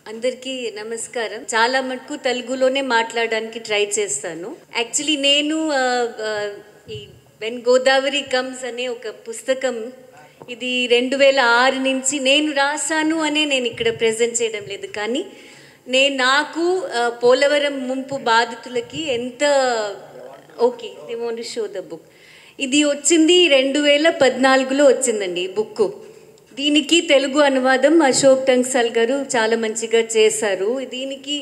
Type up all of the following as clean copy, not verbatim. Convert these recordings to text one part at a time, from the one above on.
అందరికీ నమస్కారం. చాలా మటుకు తెలుగులోనే మాట్లాడడానికి ట్రై చేస్తాను. యాక్చువల్లీ నేను ఈ వెన్ గోదావరి కమ్స్ అనే ఒక పుస్తకం ఇది 2006 నుంచి నేను రాశాను అనే నేను ఇక్కడ ప్రెజెంట్ చేయడం లేదు. కానీ నాకు పోలవరం ముంపు బాధితులకి ఎంత okay they want to show the book. ఇది వచ్చింది 2014లో వచ్చిందండి ఈ బుక్. దీనికి తెలుగు అనువాదం అశోక్ టంక్సాల్ గారు చాలా మంచిగా చేశారు. దీనికి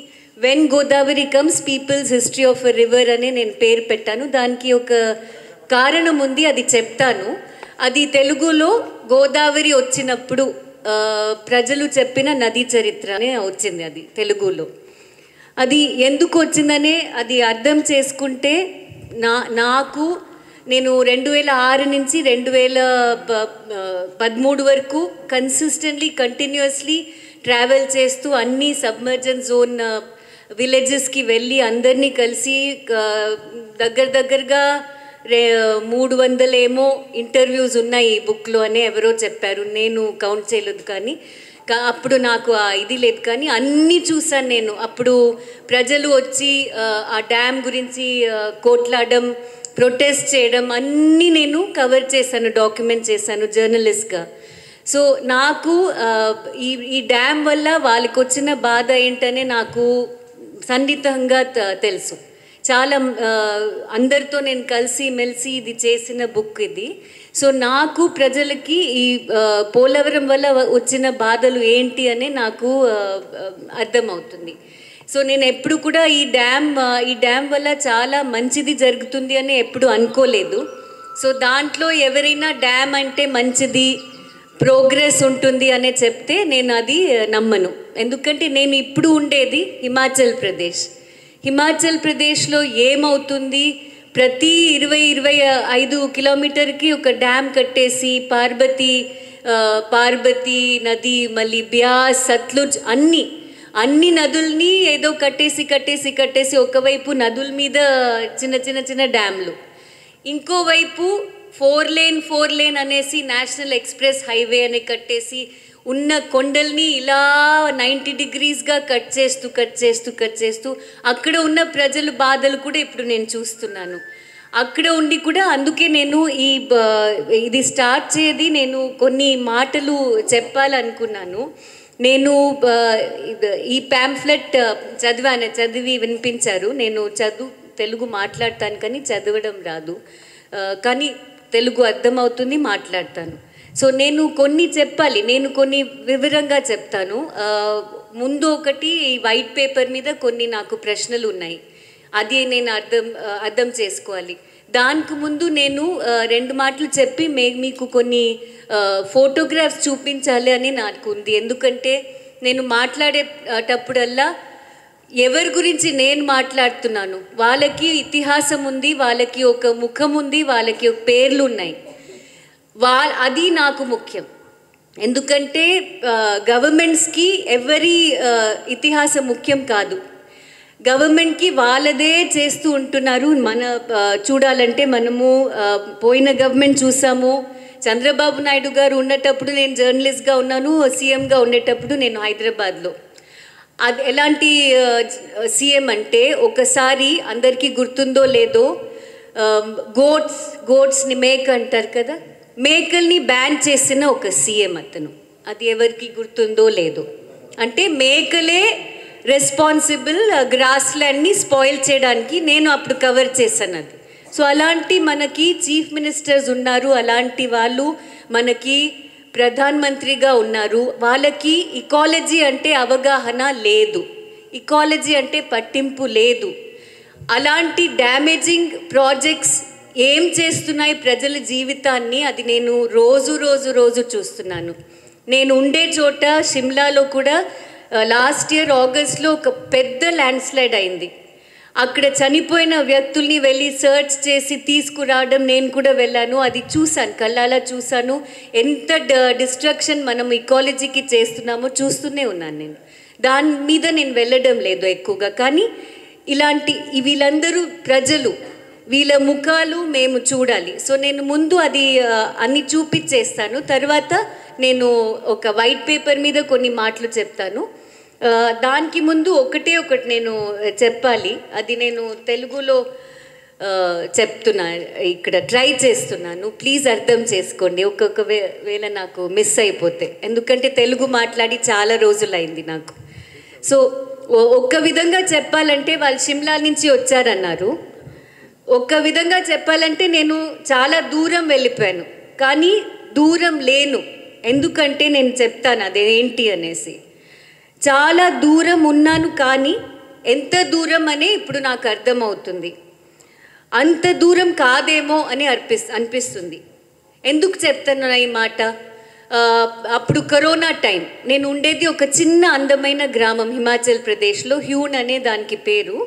when Godavari comes people's history of a river అనే నేను పేరు పెట్టాను. దానికి ఒక కారణం ఉంది, అది చెప్తాను. అది తెలుగులో గోదావరి వచ్చినప్పుడు ప్రజలు చెప్పిన నదీ చరిత్ర అనే వచ్చింది. అది తెలుగులో అది ఎందుకు వచ్చిందనే అది అర్థం చేసుకుంటే నాకు నేను 2006 నుంచి 2013 వరకు కన్సిస్టెంట్లీ కంటిన్యూస్లీ ట్రావెల్ చేస్తూ అన్ని సబ్మర్జన్ జోన్ విలేజెస్కి వెళ్ళి అందరినీ కలిసి దగ్గరగా 300 ఏమో ఇంటర్వ్యూస్ ఉన్నాయి ఈ బుక్లో అని ఎవరో చెప్పారు. నేను కౌంట్ చేయలేదు, కానీ అప్పుడు నాకు ఇది లేదు. కానీ అన్నీ చూసాను నేను. అప్పుడు ప్రజలు వచ్చి ఆ డ్యామ్ గురించి కోట్లాడడం, ప్రొటెస్ట్ చేయడం అన్నీ నేను కవర్ చేశాను, డాక్యుమెంట్ చేశాను జర్నలిస్ట్గా. సో నాకు ఈ డ్యామ్ వల్ల వాళ్ళకి వచ్చిన బాధ ఏంటనే నాకు సన్నిహితంగా తెలుసు. చాలా అందరితో నేను కలిసి మెలిసి ఇది చేసిన బుక్ ఇది. సో నాకు ప్రజలకి ఈ పోలవరం వల్ల వచ్చిన బాధలు ఏంటి అనే నాకు అర్థమవుతుంది. సో నేను ఎప్పుడు కూడా ఈ డ్యామ్ వల్ల చాలా మంచిది జరుగుతుంది అని ఎప్పుడు అనుకోలేదు. సో దాంట్లో ఎవరైనా డ్యామ్ అంటే మంచిది, ప్రోగ్రెస్ ఉంటుంది అనే చెప్తే నేను అది నమ్మను. ఎందుకంటే నేను ఇప్పుడు ఉండేది హిమాచల్ ప్రదేశ్లో ఏమవుతుంది, ప్రతి 20-25 కిలోమీటర్కి ఒక డ్యామ్ కట్టేసి పార్బతి నది, మళ్ళీ బ్యాస్, సత్లుజ్ అన్ని నదుల్ని ఏదో కట్టేసి ఒకవైపు నదుల మీద చిన్న డ్యామ్లు, ఇంకోవైపు 4 లేన్ అనేసి నేషనల్ ఎక్స్ప్రెస్ హైవే అని కట్టేసి ఉన్న కొండల్ని ఇలా 90 డిగ్రీస్గా కట్ చేస్తూ అక్కడ ఉన్న ప్రజల బాధలు కూడా ఇప్పుడు నేను చూస్తున్నాను. అక్కడ ఉండి కూడా అందుకే నేను ఇది స్టార్ట్ చేది నేను కొన్ని మాటలు చెప్పాలనుకున్నాను. నేను ఈ ప్యాంఫ్లెట్ చదివి వినిపించారు. నేను తెలుగు మాట్లాడతాను కానీ చదవడం రాదు, కానీ తెలుగు అర్థమవుతుంది, మాట్లాడతాను. సో నేను కొన్ని చెప్పాలి, నేను కొన్ని వివరంగా చెప్తాను. ముందు ఒకటి వైట్ పేపర్ మీద కొన్ని నాకు ప్రశ్నలు ఉన్నాయి, అది నేను అర్థం చేసుకోవాలి. దానికి ముందు నేను 2 మాటలు చెప్పి మీకు కొన్ని ఫోటోగ్రాఫ్స్ చూపించాలి అని నాకు ఉంది. ఎందుకంటే నేను మాట్లాడేటప్పుడల్లా ఎవరి గురించి నేను మాట్లాడుతున్నాను, వాళ్ళకి ఇతిహాసం ఉంది, వాళ్ళకి ఒక ముఖం ఉంది, వాళ్ళకి ఒక పేర్లు ఉన్నాయి. అది నాకు ముఖ్యం. ఎందుకంటే గవర్నమెంట్స్కి ఎవరి ఇతిహాసం ముఖ్యం కాదు, గవర్నమెంట్కి వాళ్ళదే చేస్తూ ఉంటున్నారు. చూడాలంటే మనము పోయిన గవర్నమెంట్ చూసాము. చంద్రబాబు నాయుడు గారు ఉన్నటప్పుడు నేను జర్నలిస్ట్గా ఉన్నాను, సీఎంగా ఉండేటప్పుడు నేను హైదరాబాద్లో. అది ఎలాంటి సీఎం అంటే, ఒకసారి అందరికీ గుర్తుందో లేదో, గోట్స్ని మేక అంటారు కదా, మేకల్ని బ్యాన్ చేసిన ఒక సీఎం అతను. అది ఎవరికి గుర్తుందో లేదో. అంటే మేకలే రెస్పాన్సిబుల్ గ్రాస్ ల్యాండ్ని స్పాయిల్ చేయడానికి. నేను అప్పుడు కవర్ చేశాను అది. సో అలాంటి మనకి చీఫ్ మినిస్టర్స్ ఉన్నారు, అలాంటి వాళ్ళు మనకి ప్రధానమంత్రిగా ఉన్నారు. వాళ్ళకి ఇకాలజీ అంటే అవగాహన లేదు, ఇకాలజీ అంటే పట్టింపు లేదు. అలాంటి డ్యామేజింగ్ ప్రాజెక్ట్స్ ఏం చేస్తున్నాయి ప్రజల జీవితాన్ని, అది నేను రోజు చూస్తున్నాను. నేను ఉండే చోట షిమ్లాలో కూడా లాస్ట్ ఇయర్ ఆగస్ట్లో ఒక పెద్ద ల్యాండ్ స్లైడ్ అయింది. అక్కడ చనిపోయిన వ్యక్తుల్ని వెళ్ళి సర్చ్ చేసి తీసుకురావడం నేను కూడా వెళ్ళాను, అది చూశాను, కళ్ళాలా చూశాను. ఎంత డిస్ట్రక్షన్ మనం ఇకాలజీకి చేస్తున్నామో చూస్తూనే ఉన్నాను నేను. దాని మీద నేను వెళ్ళడం లేదు ఎక్కువగా. కానీ వీళ్ళందరూ ప్రజలు, వీళ్ళ ముఖాలు మేము చూడాలి. సో నేను ముందు అది అన్ని చూపించేస్తాను, తర్వాత నేను ఒక వైట్ పేపర్ మీద కొన్ని మాటలు చెప్తాను. దానికి ముందు ఒకటి నేను చెప్పాలి. అది నేను తెలుగులో చెప్తున్నా, ఇక్కడ ట్రై చేస్తున్నాను. ప్లీజ్ అర్థం చేసుకోండి ఒక్కొక్క వేళ నాకు మిస్ అయిపోతే, ఎందుకంటే తెలుగు మాట్లాడి చాలా రోజులైంది నాకు. సో ఒక్క విధంగా చెప్పాలంటే వాళ్ళు షిమ్లా నుంచి వచ్చారన్నారు. ఒక్క విధంగా చెప్పాలంటే నేను చాలా దూరం వెళ్ళిపోయాను, కానీ దూరం లేను. ఎందుకంటే నేను చెప్తాను అదేంటి అనేసి. చాలా దూరం ఉన్నాను, కానీ ఎంత దూరం అనే ఇప్పుడు నాకు అర్థమవుతుంది. అంత దూరం కాదేమో అని అనిపిస్తుంది. ఎందుకు చెప్తాను ఈ మాట? అప్పుడు కరోనా టైం, నేను ఉండేది ఒక చిన్న అందమైన గ్రామం హిమాచల్ ప్రదేశ్లో, హ్యూన్ అనే దానికి పేరు.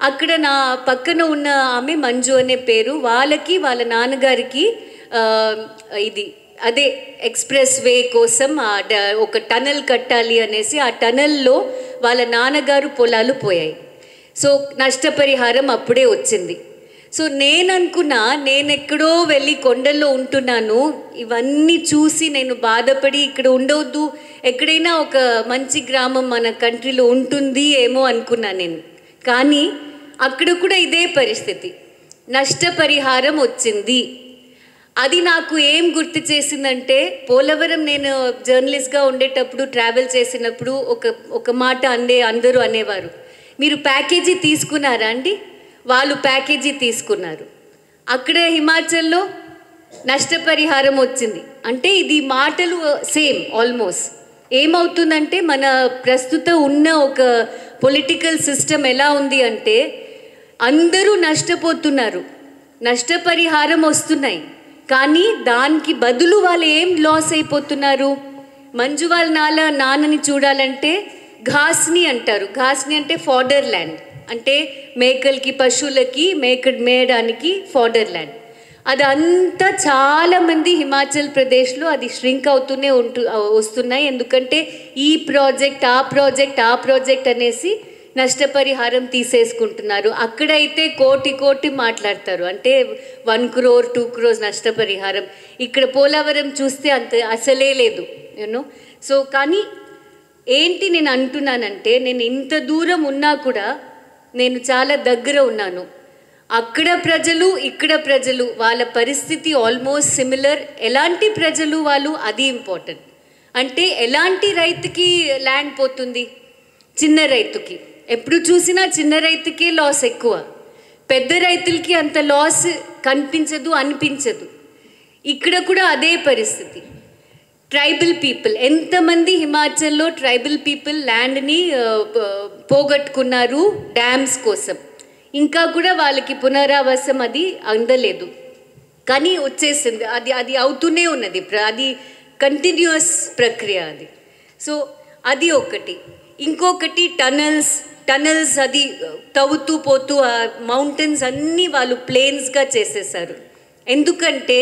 అక్కడ నా పక్కన ఉన్న ఆమె మంజు అనే పేరు. వాళ్ళకి వాళ్ళ నాన్నగారికి ఇది అదే ఎక్స్ప్రెస్ వే కోసం ఒక టనల్ కట్టాలి అనేసి ఆ టనల్లో వాళ్ళ నాన్నగారు పొలాలు పోయాయి. సో నష్టపరిహారం అప్పుడే వచ్చింది. సో నేను అనుకున్నా, నేను ఎక్కడో వెళ్ళి కొండల్లో ఉంటున్నాను, ఇవన్నీ చూసి నేను బాధపడి ఇక్కడ ఉండవద్దు, ఎక్కడైనా ఒక మంచి గ్రామం మన కంట్రీలో ఉంటుంది ఏమో అనుకున్నా నేను. కానీ అక్కడ కూడా ఇదే పరిస్థితి, నష్టపరిహారం వచ్చింది. అది నాకు ఏం గుర్తు చేసిందంటే, పోలవరం నేను జర్నలిస్ట్గా ఉండేటప్పుడు ట్రావెల్ చేసినప్పుడు ఒక మాట అందరూ అనేవారు, మీరు ప్యాకేజీ తీసుకున్నారా అండి? వాళ్ళు ప్యాకేజీ తీసుకున్నారు. అక్కడ హిమాచల్లో నష్టపరిహారం వచ్చింది. అంటే ఇది మాటలు సేమ్ ఆల్మోస్ట్. ఏమవుతుందంటే మన ప్రస్తుత ఉన్న ఒక పొలిటికల్ సిస్టమ్ ఎలా ఉంది అంటే, అందరూ నష్టపోతున్నారు, నష్టపరిహారం వస్తున్నాయి, కానీ దానికి బదులు వాళ్ళు ఏం లాస్ అయిపోతున్నారు? మంజు వాళ్ళ నాన్నని చూడాలంటే ఘాస్ని అంటారు. ఘాస్ని అంటే ఫాడర్ ల్యాండ్, అంటే మేకలకి పశువులకి మేయడానికి ఫాడర్ ల్యాండ్. అదంతా చాలామంది హిమాచల్ ప్రదేశ్లో అది ష్రింక్ అవుతూనే వస్తున్నాయి. ఎందుకంటే ఈ ప్రాజెక్ట్ ఆ ప్రాజెక్ట్ అనేసి నష్టపరిహారం తీసేసుకుంటున్నారు. అక్కడైతే కోటి మాట్లాడతారు, అంటే 1 crore 2 crores నష్టపరిహారం. ఇక్కడ పోలవరం చూస్తే అంత అసలే లేదు, యూనో. సో కానీ ఏంటి నేను అంటున్నానంటే, నేను ఇంత దూరం ఉన్నా కూడా నేను చాలా దగ్గర ఉన్నాను. అక్కడ ప్రజలు ఇక్కడ ప్రజలు వాళ్ళ పరిస్థితి ఆల్మోస్ట్ సిమిలర్. ఎలాంటి ప్రజలు వాళ్ళు, అది ఇంపార్టెంట్. అంటే ఎలాంటి రైతుకి ల్యాండ్ పోతుంది? చిన్న రైతుకి. ఎప్పుడు చూసినా చిన్న రైతుకే లాస్ ఎక్కువ, పెద్ద రైతులకి అంత లాస్ అనిపించదు. ఇక్కడ కూడా అదే పరిస్థితి. ట్రైబల్ పీపుల్, ఎంతమంది హిమాచల్లో ట్రైబల్ పీపుల్ ల్యాండ్ని పోగొట్టుకున్నారు డ్యామ్స్ కోసం. ఇంకా కూడా వాళ్ళకి పునరావాసం అది అందలేదు, కానీ వచ్చేసింది. అది అవుతూనే ఉన్నది, అది కంటిన్యూస్ ప్రక్రియ అది. సో అది ఒకటి. ఇంకొకటి టనల్స్ అది తవ్వుతూ పోతూ ఆ మౌంటైన్స్ అన్నీ వాళ్ళు ప్లేన్స్గా చేసేసారు. ఎందుకంటే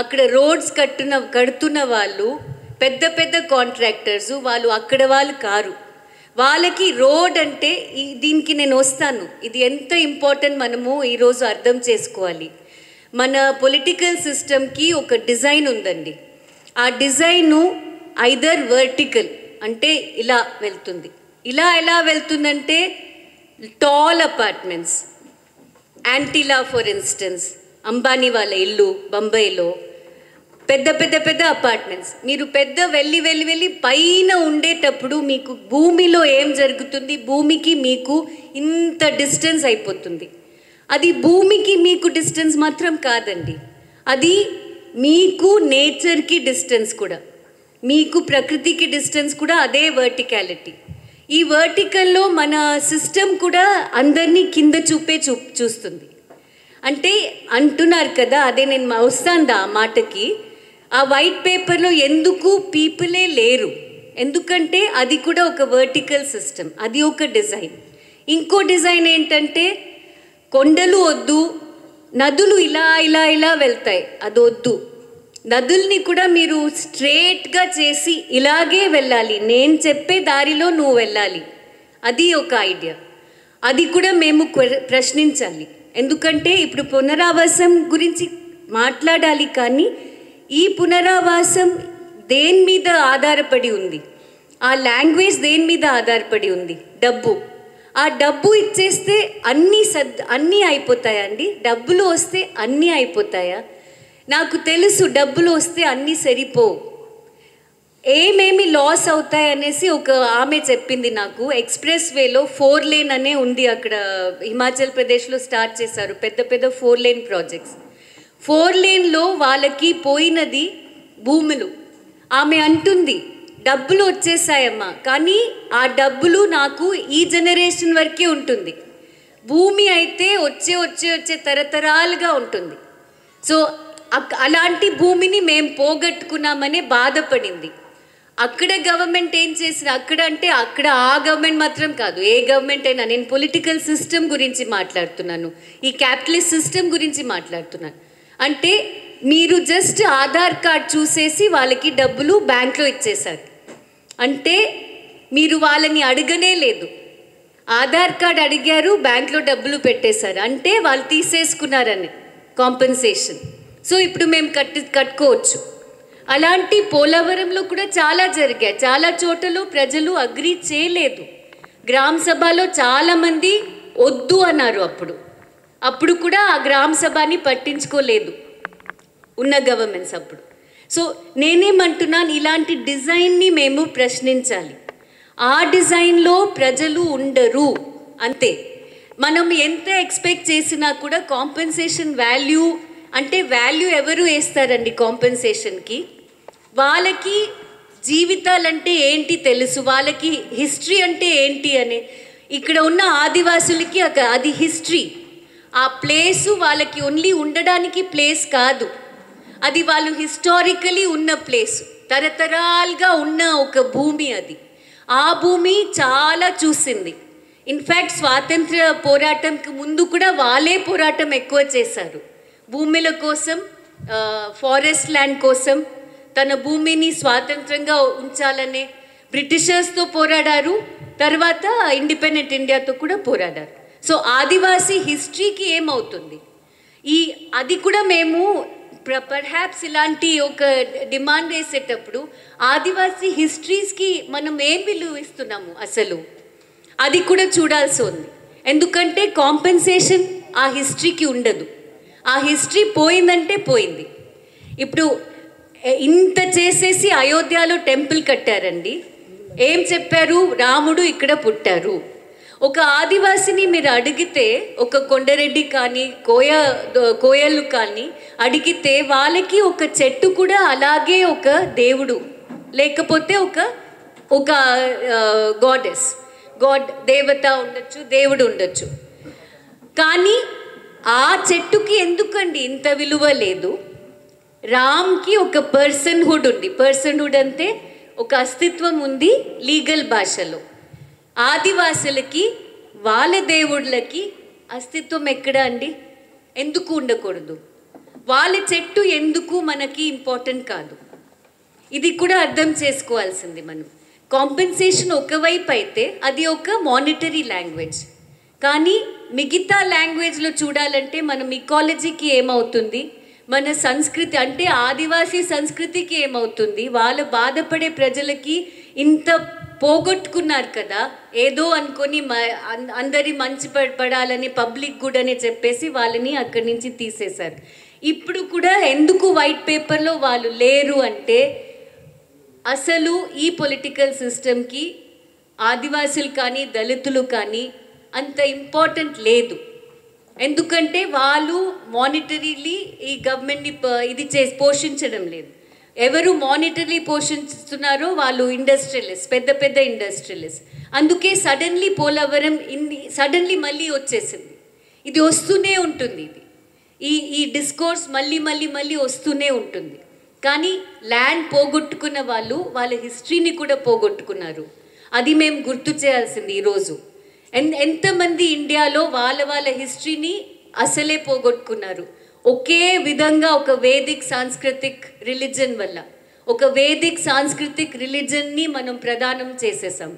అక్కడ రోడ్స్ కడుతున్న వాళ్ళు పెద్ద కాంట్రాక్టర్స్, వాళ్ళు అక్కడ వాళ్ళు కారు. వాళ్ళకి రోడ్ అంటే దీనికి నేను వస్తాను, ఇది ఎంత ఇంపార్టెంట్ మనము ఈరోజు అర్థం చేసుకోవాలి. మన పొలిటికల్ సిస్టమ్కి ఒక డిజైన్ ఉందండి. ఆ డిజైను ఐదర్ వర్టికల్, అంటే ఇలా వెళ్తుంది. ఎలా వెళ్తుందంటే, tall apartments, Antilia for instance, Ambani వాళ్ళ ఇల్లు బొంబాయిలో పెద్ద అపార్ట్మెంట్స్. మీరు వెళ్ళి పైన ఉండేటప్పుడు మీకు భూమిలో ఏం జరుగుతుంది, భూమికి మీకు ఇంత డిస్టెన్స్ అయిపోతుంది. అది భూమికి మీకు డిస్టెన్స్ మాత్రం కాదండి, అది మీకు నేచర్కి డిస్టెన్స్ కూడా, మీకు ప్రకృతికి డిస్టెన్స్ కూడా అదే వర్టికాలిటీ. ఈ వర్టికల్లో మన సిస్టమ్ కూడా అందరినీ కింద చూస్తుంది. అంటే అంటున్నారు కదా, అదే నేను వస్తాను ఆ మాటకి. ఆ వైట్ పేపర్లో ఎందుకు పీపులే లేరు, ఎందుకంటే అది కూడా ఒక వర్టికల్ సిస్టమ్, అది ఒక డిజైన్. ఇంకో డిజైన్ ఏంటంటే, కొండలు వద్దు, నదులు ఇలా వెళ్తాయి, అది వద్దు. నదుల్ని కూడా మీరు స్ట్రేట్గా చేసి ఇలాగే వెళ్ళాలి, నేను చెప్పే దారిలో నువ్వు వెళ్ళాలి, అది ఒక ఐడియా. అది కూడా మేము ప్రశ్నించాలి. ఎందుకంటే ఇప్పుడు పునరావాసం గురించి మాట్లాడాలి, కానీ ఈ పునరావాసం దేని మీద ఆధారపడి ఉంది? ఆ లాంగ్వేజ్ దేని మీద ఆధారపడి ఉంది? డబ్బు. ఆ డబ్బు ఇచ్చేస్తే అన్నీ అయిపోతాయండి? డబ్బులు వస్తే అన్నీ అయిపోతాయా? నాకు తెలుసు డబ్బులు వస్తే అన్నీ సరిపోవు, ఏమేమి లాస్ అవుతాయి అనేసి ఒక ఆమె చెప్పింది నాకు. ఎక్స్ప్రెస్ వేలో 4 లేన్ అనే ఉంది అక్కడ, హిమాచల్ ప్రదేశ్లో స్టార్ట్ చేశారు పెద్ద పెద్ద 4 లేన్ ప్రాజెక్ట్స్. 4 లేన్లో వాళ్ళకి పోయినది భూములు. ఆమె అంటుంది డబ్బులు వచ్చేసాయమ్మా, కానీ ఆ డబ్బులు నాకు ఈ జనరేషన్ వరకే ఉంటుంది. భూమి అయితే వచ్చే తరతరాలుగా ఉంటుంది. సో అలాంటి భూమిని మేము పోగొట్టుకున్నామనే బాధపడింది. అక్కడ గవర్నమెంట్ ఏం చేసింది? అక్కడ ఆ గవర్నమెంట్ మాత్రం కాదు, ఏ గవర్నమెంట్ అయినా, నేను పొలిటికల్ సిస్టమ్ గురించి మాట్లాడుతున్నాను, ఈ క్యాపిటలిస్ట్ సిస్టమ్ గురించి మాట్లాడుతున్నాను. అంటే మీరు జస్ట్ ఆధార్ కార్డ్ చూసేసి వాళ్ళకి డబ్బులు బ్యాంక్లో ఇచ్చేశారు. అంటే మీరు వాళ్ళని అడగనే లేదు, ఆధార్ కార్డ్ అడిగారు, బ్యాంక్లో డబ్బులు పెట్టేశారు, అంటే వాళ్ళు తీసేసుకున్నారని కాంపెన్సేషన్. సో ఇప్పుడు మేము కట్టుకోవచ్చు. అలాంటి పోలవరంలో కూడా చాలా జరిగాయి. చాలా చోట్లలో ప్రజలు అగ్రీ చేయలేదు. గ్రామ సభలో చాలామంది వద్దు అన్నారు. అప్పుడు కూడా ఆ గ్రామ సభని పట్టించుకోలేదు ఉన్న గవర్నమెంట్స్ అప్పుడు. సో నేనేమంటున్నాను, ఇలాంటి డిజైన్ని మేము ప్రశ్నించాలి. ఆ డిజైన్లో ప్రజలు ఉండరు అంతే. మనం ఎంత ఎక్స్పెక్ట్ చేసినా కూడా కాంపెన్సేషన్ వాల్యూ అంటే వాల్యూ ఎవరు వేస్తారండి కాంపెన్సేషన్కి? వాళ్ళకి జీవితాలంటే ఏంటి తెలుసు, వాళ్ళకి హిస్టరీ అంటే ఏంటి అని. ఇక్కడ ఉన్న ఆదివాసులకి అది హిస్టరీ. ఆ ప్లేసు వాళ్ళకి ఓన్లీ ఉండడానికి ప్లేస్ కాదు, అది వాళ్ళు హిస్టారికలీ ఉన్న ప్లేస్, తరతరాలుగా ఉన్న ఒక భూమి అది. ఆ భూమి చాలా చూసింది. ఇన్ఫ్యాక్ట్ స్వాతంత్ర పోరాటంకి ముందు కూడా వాళ్ళే పోరాటం ఎక్కువ చేశారు. భూముల కోసం, ఫారెస్ట్ ల్యాండ్ కోసం, తన భూమిని స్వాతంత్రంగా ఉంచాలనే బ్రిటిషర్స్తో పోరాడారు. తర్వాత ఇండిపెండెంట్ ఇండియాతో కూడా పోరాడారు. సో ఆదివాసీ హిస్టరీకి ఏమవుతుంది? అది కూడా మేము పర్హాప్స్ ఇలాంటి ఒక డిమాండ్ వేసేటప్పుడు ఆదివాసీ హిస్టరీస్కి మనం ఏం విలువ ఇస్తున్నాము అసలు, అది కూడా చూడాల్సి ఉంది. ఎందుకంటే కాంపెన్సేషన్ ఆ హిస్టరీకి ఉండదు. ఆ హిస్టరీ పోయిందంటే పోయింది. ఇప్పుడు ఇంత చేసేసి అయోధ్యలో టెంపుల్ కట్టారండి. ఏం చెప్పారు? రాముడు ఇక్కడ పుట్టారు. ఒక ఆదివాసిని మీరు అడిగితే, ఒక కొండరెడ్డి కానీ కోయలు కానీ అడిగితే వాళ్ళకి ఒక చెట్టు కూడా అలాగే ఒక దేవుడు, లేకపోతే ఒక దేవత ఉండొచ్చు, దేవుడు ఉండొచ్చు. కానీ ఆ చెట్టుకి ఎందుకండి ఇంత విలువ లేదు? రామ్కి ఒక పర్సన్హుడ్ ఉంది. పర్సన్హుడ్ అంటే ఒక అస్తిత్వం ఉంది లీగల్ భాషలో. ఆదివాసులకి వాళ్ళ దేవుళ్ళకి అస్తిత్వం ఎక్కడ అండి? ఎందుకు ఉండకూడదు? వాళ్ళ చెట్టు ఎందుకు మనకి ఇంపార్టెంట్ కాదు? ఇది కూడా అర్థం చేసుకోవాల్సింది మనం. కాంపెన్సేషన్ ఒకవైపు అయితే అది ఒక మానిటరీ లాంగ్వేజ్, కానీ మిగతా లాంగ్వేజ్లో చూడాలంటే మనం ఇకాలజీకి ఏమవుతుంది, మన సంస్కృతి అంటే ఆదివాసీ సంస్కృతికి ఏమవుతుంది, వాళ్ళు బాధపడే ప్రజలకి ఇంత పోగొట్టుకున్నారు కదా, ఏదో అనుకొని అందరి మంచి పడాలని పబ్లిక్ గుడ్ అని చెప్పేసి వాళ్ళని అక్కడి నుంచి తీసేశారు. ఇప్పుడు కూడా ఎందుకు వైట్ పేపర్లో వాళ్ళు లేరు అంటే అసలు ఈ పొలిటికల్ సిస్టమ్కి ఆదివాసులు కానీ దళితులు కానీ అంత ఇంపార్టెంట్ లేదు. ఎందుకంటే వాళ్ళు మానిటరీలీ ఈ గవర్నమెంట్ని పోషించడం లేదు. ఎవరు మానిటరీ పోషిస్తున్నారో వాళ్ళు ఇండస్ట్రియలిస్ట్, పెద్ద పెద్ద ఇండస్ట్రియలిస్ట్. అందుకే సడన్లీ పోలవరం సడన్లీ మళ్ళీ వచ్చేసింది. ఇది వస్తూనే ఉంటుంది. ఈ డిస్కోర్స్ మళ్ళీ వస్తూనే ఉంటుంది. కానీ ల్యాండ్ పోగొట్టుకున్న వాళ్ళు వాళ్ళ హిస్టరీని కూడా పోగొట్టుకున్నారు. అది మేము గుర్తు చేయాల్సింది ఈరోజు. ఎంతమంది ఇండియాలో వాళ్ళ హిస్టరీని అసలే పోగొట్టుకున్నారు. ఒకే విధంగా ఒక వేదిక్ సాంస్కృతిక్ రిలీజన్ వల్ల, ఒక వేదిక్ సాంస్కృతిక్ రిలీజన్ని మనం ప్రదానం చేసేసాం.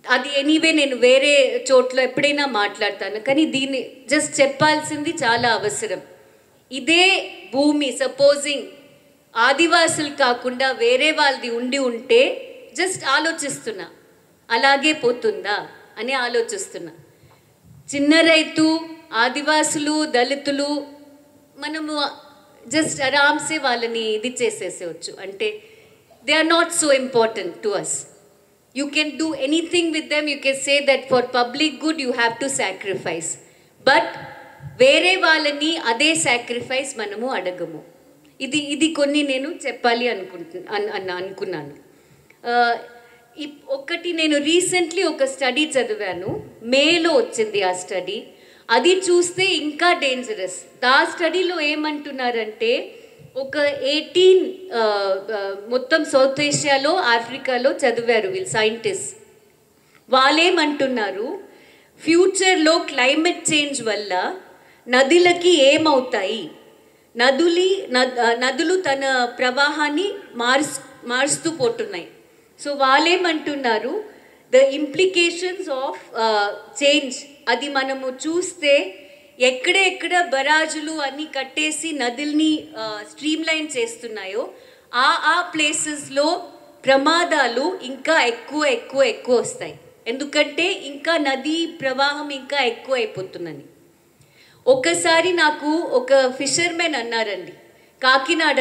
అది ఎనీవే నేను వేరే చోట్ల ఎప్పుడైనా మాట్లాడతాను, కానీ దీన్ని జస్ట్ చెప్పాల్సింది చాలా అవసరం. ఇదే భూమి సపోజింగ్ ఆదివాసులు కాకుండా వేరే వాళ్ళది ఉంటే జస్ట్ ఆలోచిస్తున్నా, అలాగే పోతుందా అని ఆలోచిస్తున్నా. చిన్న రైతు, ఆదివాసులు, దళితులు మనము జస్ట్ ఆరామ్సే వాళ్ళని ఇది చేసేసేవచ్చు. అంటే they are not so important to us. You can do anything with them. You can say that for public good you have to sacrifice. But వేరే వాళ్ళని అదే సాక్రిఫైస్ మనము అడగము. ఇది కొన్ని నేను చెప్పాలి అనుకున్నాను. ఒకటి నేను రీసెంట్లీ ఒక స్టడీ చదివాను, మేలో వచ్చింది ఆ స్టడీ. అది చూస్తే ఇంకా డేంజరస్. ఆ స్టడీలో ఏమంటున్నారంటే ఒక 18 మొత్తం సౌత్ ఏషియాలో, ఆఫ్రికాలో చదివారు వీళ్ళు సైంటిస్ట్. వాళ్ళేమంటున్నారు, ఫ్యూచర్లో క్లైమేట్ చేంజ్ వల్ల నదులకి ఏమవుతాయి, నదులు తన ప్రవాహాన్ని మారుస్తూ పోతున్నాయి. సో వాళ్ళేమంటున్నారు, ద ఇంప్లికేషన్స్ ఆఫ్ చేంజ్ అది మనము చూస్తే ఎక్కడెక్కడ బరాజులు అన్నీ కట్టేసి నదుల్ని స్ట్రీమ్లైన్ చేస్తున్నాయో ఆ ప్లేసెస్లో ప్రమాదాలు ఇంకా ఎక్కువ వస్తాయి. ఎందుకంటే ఇంకా నదీ ప్రవాహం ఇంకా ఎక్కువ అయిపోతుందని. ఒకసారి నాకు ఒక ఫిషర్మెన్ అన్నారండి, కాకినాడ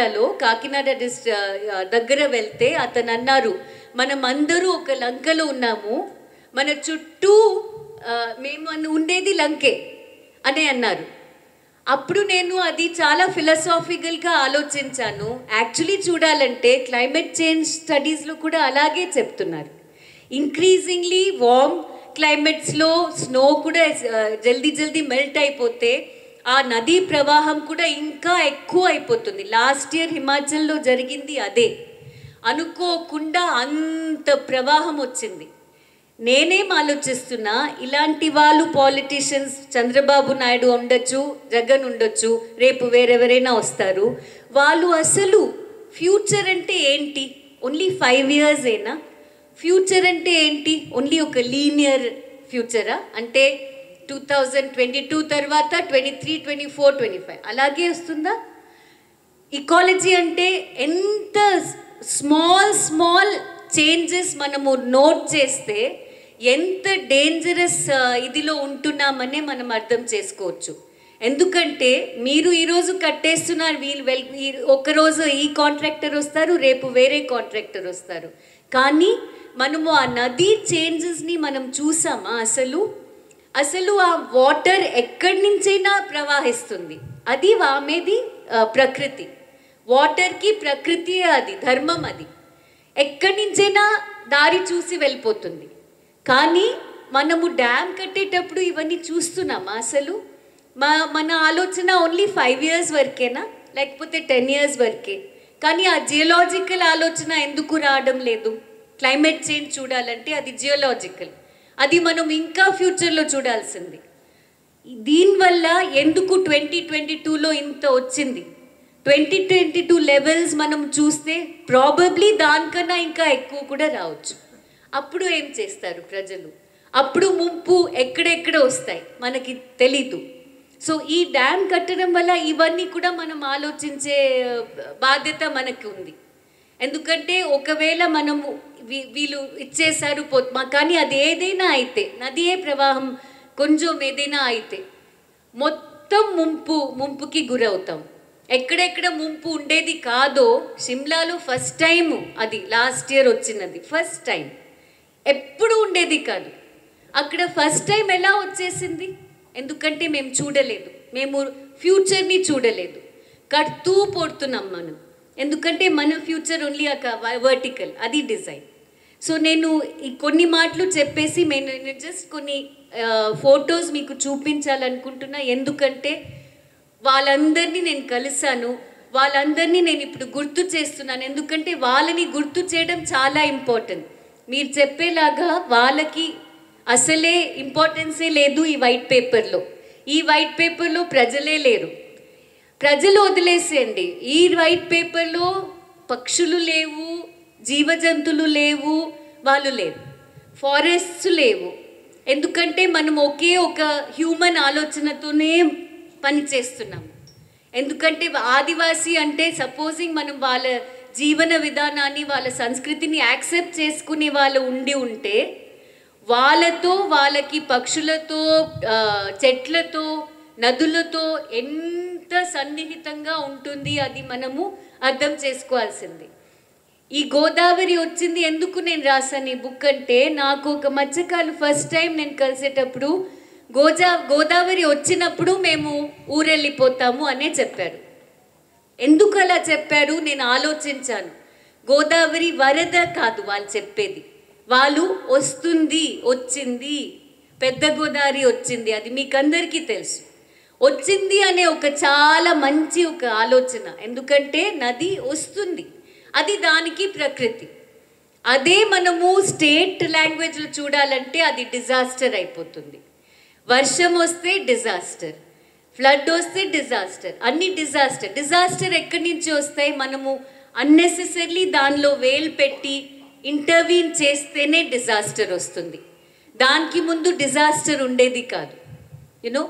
దగ్గర వెళ్తే అతను అన్నారు, మనం అందరూ ఒక లంకలో ఉన్నాము, మన చుట్టూ మేము ఉండేది లంకే అని అన్నారు. అప్పుడు నేను అది చాలా ఫిలసాఫికల్గా ఆలోచించాను. యాక్చువల్లీ చూడాలంటే క్లైమేట్ చేంజ్ స్టడీస్లో కూడా అలాగే చెప్తున్నారు. ఇంక్రీజింగ్లీ వార్మ్ క్లైమేట్స్లో స్నో కూడా జల్దీ మెల్ట్ అయిపోతే ఆ నదీ ప్రవాహం కూడా ఇంకా ఎక్కువ అయిపోతుంది. లాస్ట్ ఇయర్ హిమాచల్లో జరిగింది అదే. అనుకోకుండా అంత ప్రవాహం వచ్చింది. నేనేం ఆలోచిస్తున్నా, ఇలాంటి వాళ్ళు పాలిటీషియన్స్, చంద్రబాబు నాయుడు ఉండొచ్చు, జగన్ ఉండొచ్చు, రేపు వేరెవరైనా వస్తారు. వాళ్ళు అసలు ఫ్యూచర్ అంటే ఏంటి, ఓన్లీ 5 years ఏనా? ఫ్యూచర్ అంటే ఏంటి, ఓన్లీ ఒక లీనియర్ ఫ్యూచరా? అంటే 2022 తర్వాత 23, 24, 25 అలాగే వస్తుందా? ఇకాలజీ అంటే ఎంత స్మాల్ చేంజెస్ మనము నోట్ చేస్తే ఎంత డేంజరస్ ఇదిలో ఉంటున్నామనే మనం అర్థం చేసుకోవచ్చు. ఎందుకంటే మీరు ఈరోజు కట్టేస్తున్నారు, ఒకరోజు ఈ కాంట్రాక్టర్ వస్తారు, రేపు వేరే కాంట్రాక్టర్ వస్తారు. కానీ మనము ఆ నదీ చేంజెస్ని మనం చూసామా? అసలు ఆ వాటర్ ఎక్కడి నుంచైనా ప్రవహిస్తుంది. అది ఆమెది ప్రకృతి. వాటర్కి ప్రకృతియే అది, ధర్మం అది. ఎక్కడి నుంచైనా దారి చూసి వెళ్ళిపోతుంది. కానీ మనము డ్యామ్ కట్టేటప్పుడు ఇవన్నీ చూస్తున్నామా? అసలు మన ఆలోచన ఓన్లీ 5 years వరకేనా, లేకపోతే 10 years వరకే? కానీ ఆ జియోలాజికల్ ఆలోచన ఎందుకు రావడం లేదు? క్లైమేట్ చేంజ్ చూడాలంటే అది జియోలాజికల్, అది మనం ఇంకా ఫ్యూచర్లో చూడాల్సింది. దీనివల్ల ఎందుకు 2022లో ఇంత వచ్చింది? 2022 లెవెల్స్ మనం చూస్తే ప్రాబబ్లీ దానికన్నా ఇంకా ఎక్కువ కూడా రావచ్చు. అప్పుడు ఏం చేస్తారు ప్రజలు? అప్పుడు ముంపు ఎక్కడెక్కడ వస్తాయి మనకి తెలీదు. సో ఈ డ్యామ్ కట్టడం వల్ల ఇవన్నీ కూడా మనం ఆలోచించే బాధ్యత మనకు ఉంది. ఎందుకంటే ఒకవేళ మనము వీళ్ళు ఇచ్చేసారు కానీ అది ఏదైనా అయితే, నదియే ప్రవాహం కొంచెం ఏదైనా అయితే మొత్తం ముంపుకి గురవుతాం. ఎక్కడెక్కడ ముంపు ఉండేది కాదో, షిమ్లాలో ఫస్ట్ టైం అది లాస్ట్ ఇయర్ వచ్చినది, ఫస్ట్ టైం. ఎప్పుడు ఉండేది కాదు, అక్కడ ఫస్ట్ టైం ఎలా వచ్చేసింది? ఎందుకంటే మేము చూడలేదు, మేము ఫ్యూచర్ని చూడలేదు, కడుతూ పోడుతున్నాం మనం. ఎందుకంటే మన ఫ్యూచర్ ఓన్లీ వర్టికల్, అది డిజైన్. సో నేను ఈ కొన్ని మాటలు చెప్పేసి నేను జస్ట్ కొన్ని ఫొటోస్ మీకు చూపించాలనుకుంటున్నా. ఎందుకంటే వాళ్ళందరినీ నేను కలిసాను, వాళ్ళందరినీ నేను ఇప్పుడు గుర్తు చేస్తున్నాను. ఎందుకంటే వాళ్ళని గుర్తు చేయడం చాలా ఇంపార్టెంట్. మీరు చెప్పేలాగా వాళ్ళకి అసలే ఇంపార్టెన్సే లేదు ఈ వైట్ పేపర్లో. ఈ వైట్ పేపర్లో ప్రజలే లేరు. ప్రజలు వదిలేసేయండి, ఈ వైట్ పేపర్లో పక్షులు లేవు, జీవజంతువులు లేవు, వాళ్ళు లేరు, ఫారెస్ట్స్ లేవు. ఎందుకంటే మనం ఒకే ఒక హ్యూమన్ ఆలోచనతోనే పని చేస్తున్నాము. ఎందుకంటే ఆదివాసీ అంటే సపోజింగ్ మనం వాళ్ళ జీవన విధానాన్ని వాళ్ళ సంస్కృతిని యాక్సెప్ట్ చేసుకునే వాళ్ళు ఉంటే వాళ్ళతో వాళ్ళకి పక్షులతో చెట్లతో నదులతో ఎంత సన్నిహితంగా ఉంటుంది అది మనము అర్థం చేసుకోవాల్సింది. ఈ గోదావరి వచ్చింది ఎందుకు నేను రాశాను ఈ బుక్ అంటే, నాకు ఒక మత్స్యకారులు ఫస్ట్ టైం నేను కలిసేటప్పుడు గోదావరి వచ్చినప్పుడు మేము ఊరెళ్ళిపోతాము అనే చెప్పారు. ఎందుకు అలా చెప్పారు నేను ఆలోచించాను. గోదావరి వరద కాదు వాళ్ళు చెప్పేది, వాళ్ళు వచ్చింది, పెద్ద గోదావరి వచ్చింది, అది మీకు అందరికీ తెలుసు. వచ్చింది అనే ఒక చాలా మంచి ఒక ఆలోచన, ఎందుకంటే నది వస్తుంది, అది దానికి ప్రకృతి. అదే మనము స్టేట్ లాంగ్వేజ్లో చూడాలంటే అది డిజాస్టర్ అయిపోతుంది. వర్షం వస్తే డిజాస్టర్, ఫ్లడ్ వస్తే డిజాస్టర్, అన్ని డిజాస్టర్ ఎక్కడి నుంచి వస్తాయి? మనము అన్నెసెసరీ దానిలో వేలు పెట్టి ఇంటర్వ్యూన్ చేస్తేనే డిజాస్టర్ వస్తుంది. దానికి ముందు డిజాస్టర్ ఉండేది కాదు. యూనో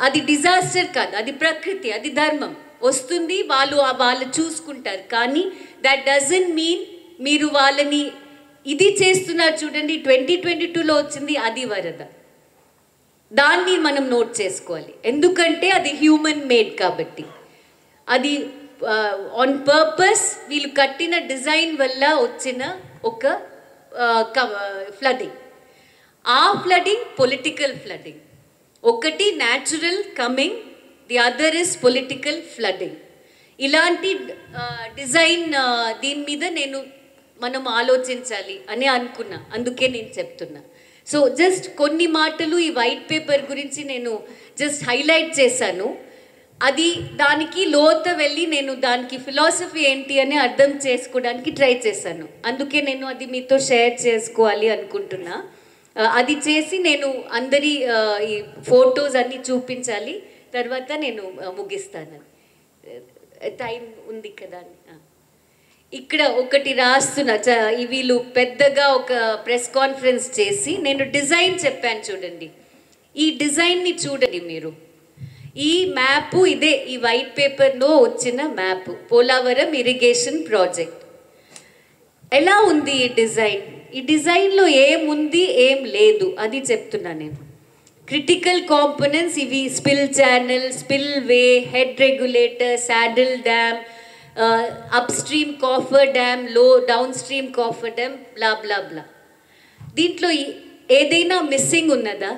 అది డిజాస్టర్ కాదు, అది ప్రకృతి, అది ధర్మం. వస్తుంది, వాళ్ళు చూసుకుంటారు. కానీ దట్ డజంట్ మీన్ మీరు వాళ్ళని ఇది చేస్తున్నారు. చూడండి 2022లో వచ్చింది అది వరద, దాన్ని మనం నోట్ చేసుకోవాలి. ఎందుకంటే అది హ్యూమన్ మేడ్ కాబట్టి, అది ఆన్ పర్పస్ వీళ్ళు కట్టిన డిజైన్ వల్ల వచ్చిన ఒక ఫ్లడింగ్. ఆ ఫ్లడింగ్ పొలిటికల్ ఫ్లడింగ్. ఒకటి natural coming, the other is political flooding. ఇలాంటి డిజైన్ దీని మీద మనం ఆలోచించాలి అని అనుకున్నా, అందుకే నేను చెప్తున్నా. సో జస్ట్ కొన్ని మాటలు ఈ వైట్ పేపర్ గురించి నేను జస్ట్ హైలైట్ చేశాను. అది దానికి లోత వెళ్ళి నేను దానికి ఫిలాసఫీ ఏంటి అని అర్థం చేసుకోవడానికి ట్రై చేశాను. అందుకే నేను అది మీతో షేర్ చేసుకోవాలి అనుకుంటున్నా. అది చేసి నేను అందరి ఈ ఫొటోస్ అన్నీ చూపించాలి, తర్వాత నేను ముగిస్తాను. టైం ఉంది కదా. ఇక్కడ ఒకటి రాస్తున్నా, వీళ్ళు పెద్దగా ఒక ప్రెస్ కాన్ఫరెన్స్ చేసి నేను డిజైన్ చెప్పాను చూడండి. ఈ డిజైన్ని చూడండి మీరు. ఈ మ్యాపు ఇదే, ఈ వైట్ పేపర్లో వచ్చిన మ్యాప్, పోలవరం ఇరిగేషన్ ప్రాజెక్ట్. ఎలా ఉంది ఈ డిజైన్? ఈ డిజైన్లో ఏముంది ఏం లేదు అది చెప్తున్నా నేను. క్రిటికల్ కాంపోనెంట్స్ ఇవి: spill channel, spillway, head regulator, saddle dam, upstream coffer dam, downstream coffer dam, blah blah blah. దీంట్లో ఏదైనా మిస్సింగ్ ఉన్నదా?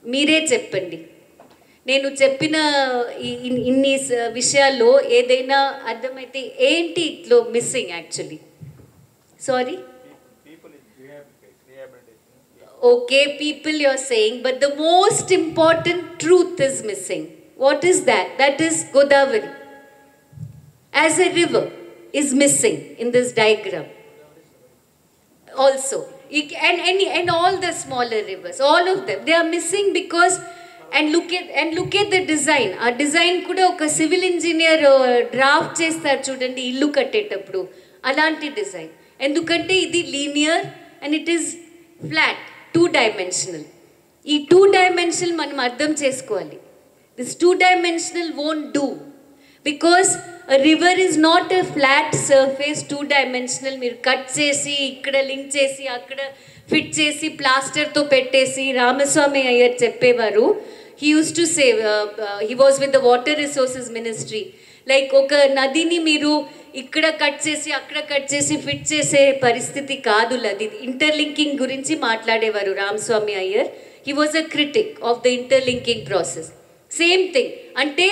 మీరే చెప్పండి. నేను చెప్పిన ఇన్ని విషయాల్లో ఏదైనా అర్థమైతే ఏంటి ఇట్లో missing actually? Sorry, okay, people you're saying, but the most important truth is missing. What is that? That is Godavari as a river is missing in this diagram also. And all the smaller rivers, all of them, they are missing because look at the design. ఆ design కూడా ఒక civil engineer draft చేస్తారు చూడండి ఇల్లు కట్టేటప్పుడు, అలాంటి design. ఎందుకంటే ఇది linear and it is flat, 2-dimensional. ఈ 2-dimensional మనం అర్థం చేసుకోవాలి. This 2-dimensional won't do because a river is not a flat surface. 2-dimensional మీరు కట్ చేసి ఇక్కడ లింక్ చేసి అక్కడ ఫిట్ చేసి ప్లాస్టర్తో పెట్టేసి. రామస్వామి అయ్యర్ చెప్పేవారు, he used to say, he was with the water resources ministry, like ఒక నదిని మీరు ఇక్కడ కట్ చేసి అక్కడ కట్ చేసి ఫిట్ చేసే పరిస్థితి కాదు. అది ఇంటర్లింకింగ్ గురించి మాట్లాడేవారు Ramaswamy Iyer. He was a critique of the interlinking process. Same thing, అంటే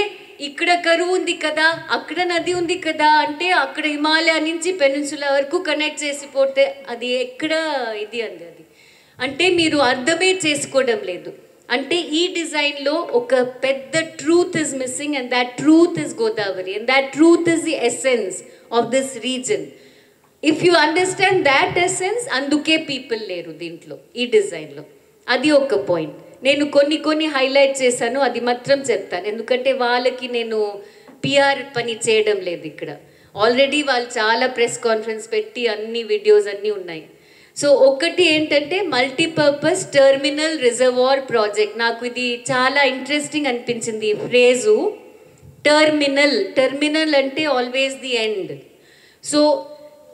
ఇక్కడ కరువు ఉంది కదా, అక్కడ నది ఉంది కదా, అంటే అక్కడ హిమాలయ నుంచి పెనిన్సులా వరకు కనెక్ట్ చేసిపోతే అది ఎక్కడ ఇది అంది. అది అంటే మీరు అర్థమే చేసుకోవడం లేదు. అంటే ఈ డిజైన్లో ఒక పెద్ద truth is missing, and that truth is Godavari, and that truth is the essence of this reason. If you understand that essence, అందుకే పీపుల్ లేరు దీంట్లో, ఈ డిజైన్లో. అది ఒక పాయింట్. నేను కొన్ని హైలైట్ చేశాను, అది మాత్రం చెప్తాను. ఎందుకంటే వాళ్ళకి నేను పిఆర్ పని చేయడం లేదు ఇక్కడ. ఆల్రెడీ వాళ్ళు చాలా ప్రెస్ కాన్ఫరెన్స్ పెట్టి అన్ని వీడియోస్ అన్నీ ఉన్నాయి. సో ఒకటి ఏంటంటే మల్టీపర్పస్ టెర్మినల్ రిజర్వాయర్ ప్రాజెక్ట్. నాకు ఇది చాలా ఇంట్రెస్టింగ్ అనిపించింది ఈ ఫ్రేజు. టెర్మినల్ అంటే always the end. So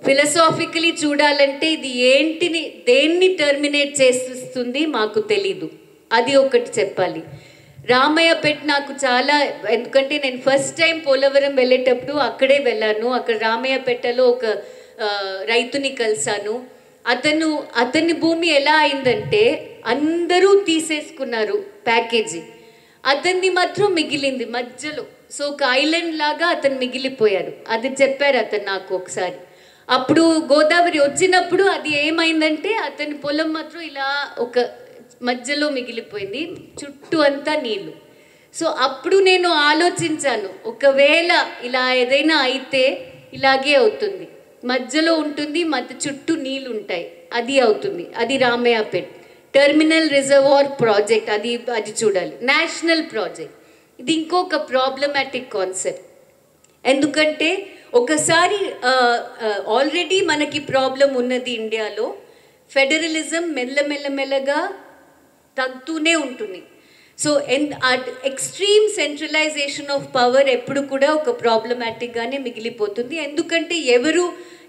philosophically చూడాలంటే ఇది దేన్ని టర్మినేట్ చేస్తుంది మాకు తెలీదు. అది ఒకటి చెప్పాలి. రామయ్యపేట నాకు చాలా, ఎందుకంటే నేను ఫస్ట్ టైం పోలవరం వెళ్ళేటప్పుడు అక్కడే వెళ్ళాను. అక్కడ రామయ్యపేటలో ఒక రైతుని కలిసాను. అతని భూమి ఎలా అయిందంటే అందరూ తీసేసుకున్నారు ప్యాకేజీ, అతన్ని మాత్రం మిగిలింది మధ్యలో. సో ఒక ఐలాండ్ లాగా అతను మిగిలిపోయారు. అది చెప్పారు అతను నాకు ఒకసారి. అప్పుడు గోదావరి వచ్చినప్పుడు అది ఏమైందంటే అతని పొలం మాత్రం ఇలా ఒక మధ్యలో మిగిలిపోయింది, చుట్టూ అంతా నీళ్ళు. సో అప్పుడు నేను ఆలోచించాను, ఒకవేళ ఇలా ఏదైనా అయితే ఇలాగే అవుతుంది, మధ్యలో ఉంటుంది, మధ్య చుట్టూ నీళ్ళు ఉంటాయి, అది అవుతుంది. అది రామయ్యపేట్ టెర్మినల్ రిజర్వాయర్ ప్రాజెక్ట్. అది చూడాలి, నేషనల్ ప్రాజెక్ట్. ఇది ఇంకొక ప్రాబ్లమాటిక్ కాన్సెప్ట్. ఎందుకంటే ఒకసారి ఆల్రెడీ మనకి ప్రాబ్లం ఉన్నది ఇండియాలో. ఫెడరలిజం మెల్లగా తగ్గుతూనే ఉంటుంది. So extreme centralisation of power ఎప్పుడు కూడా ఒక ప్రాబ్లమాటిక్గానే మిగిలిపోతుంది. ఎందుకంటే ఎవరు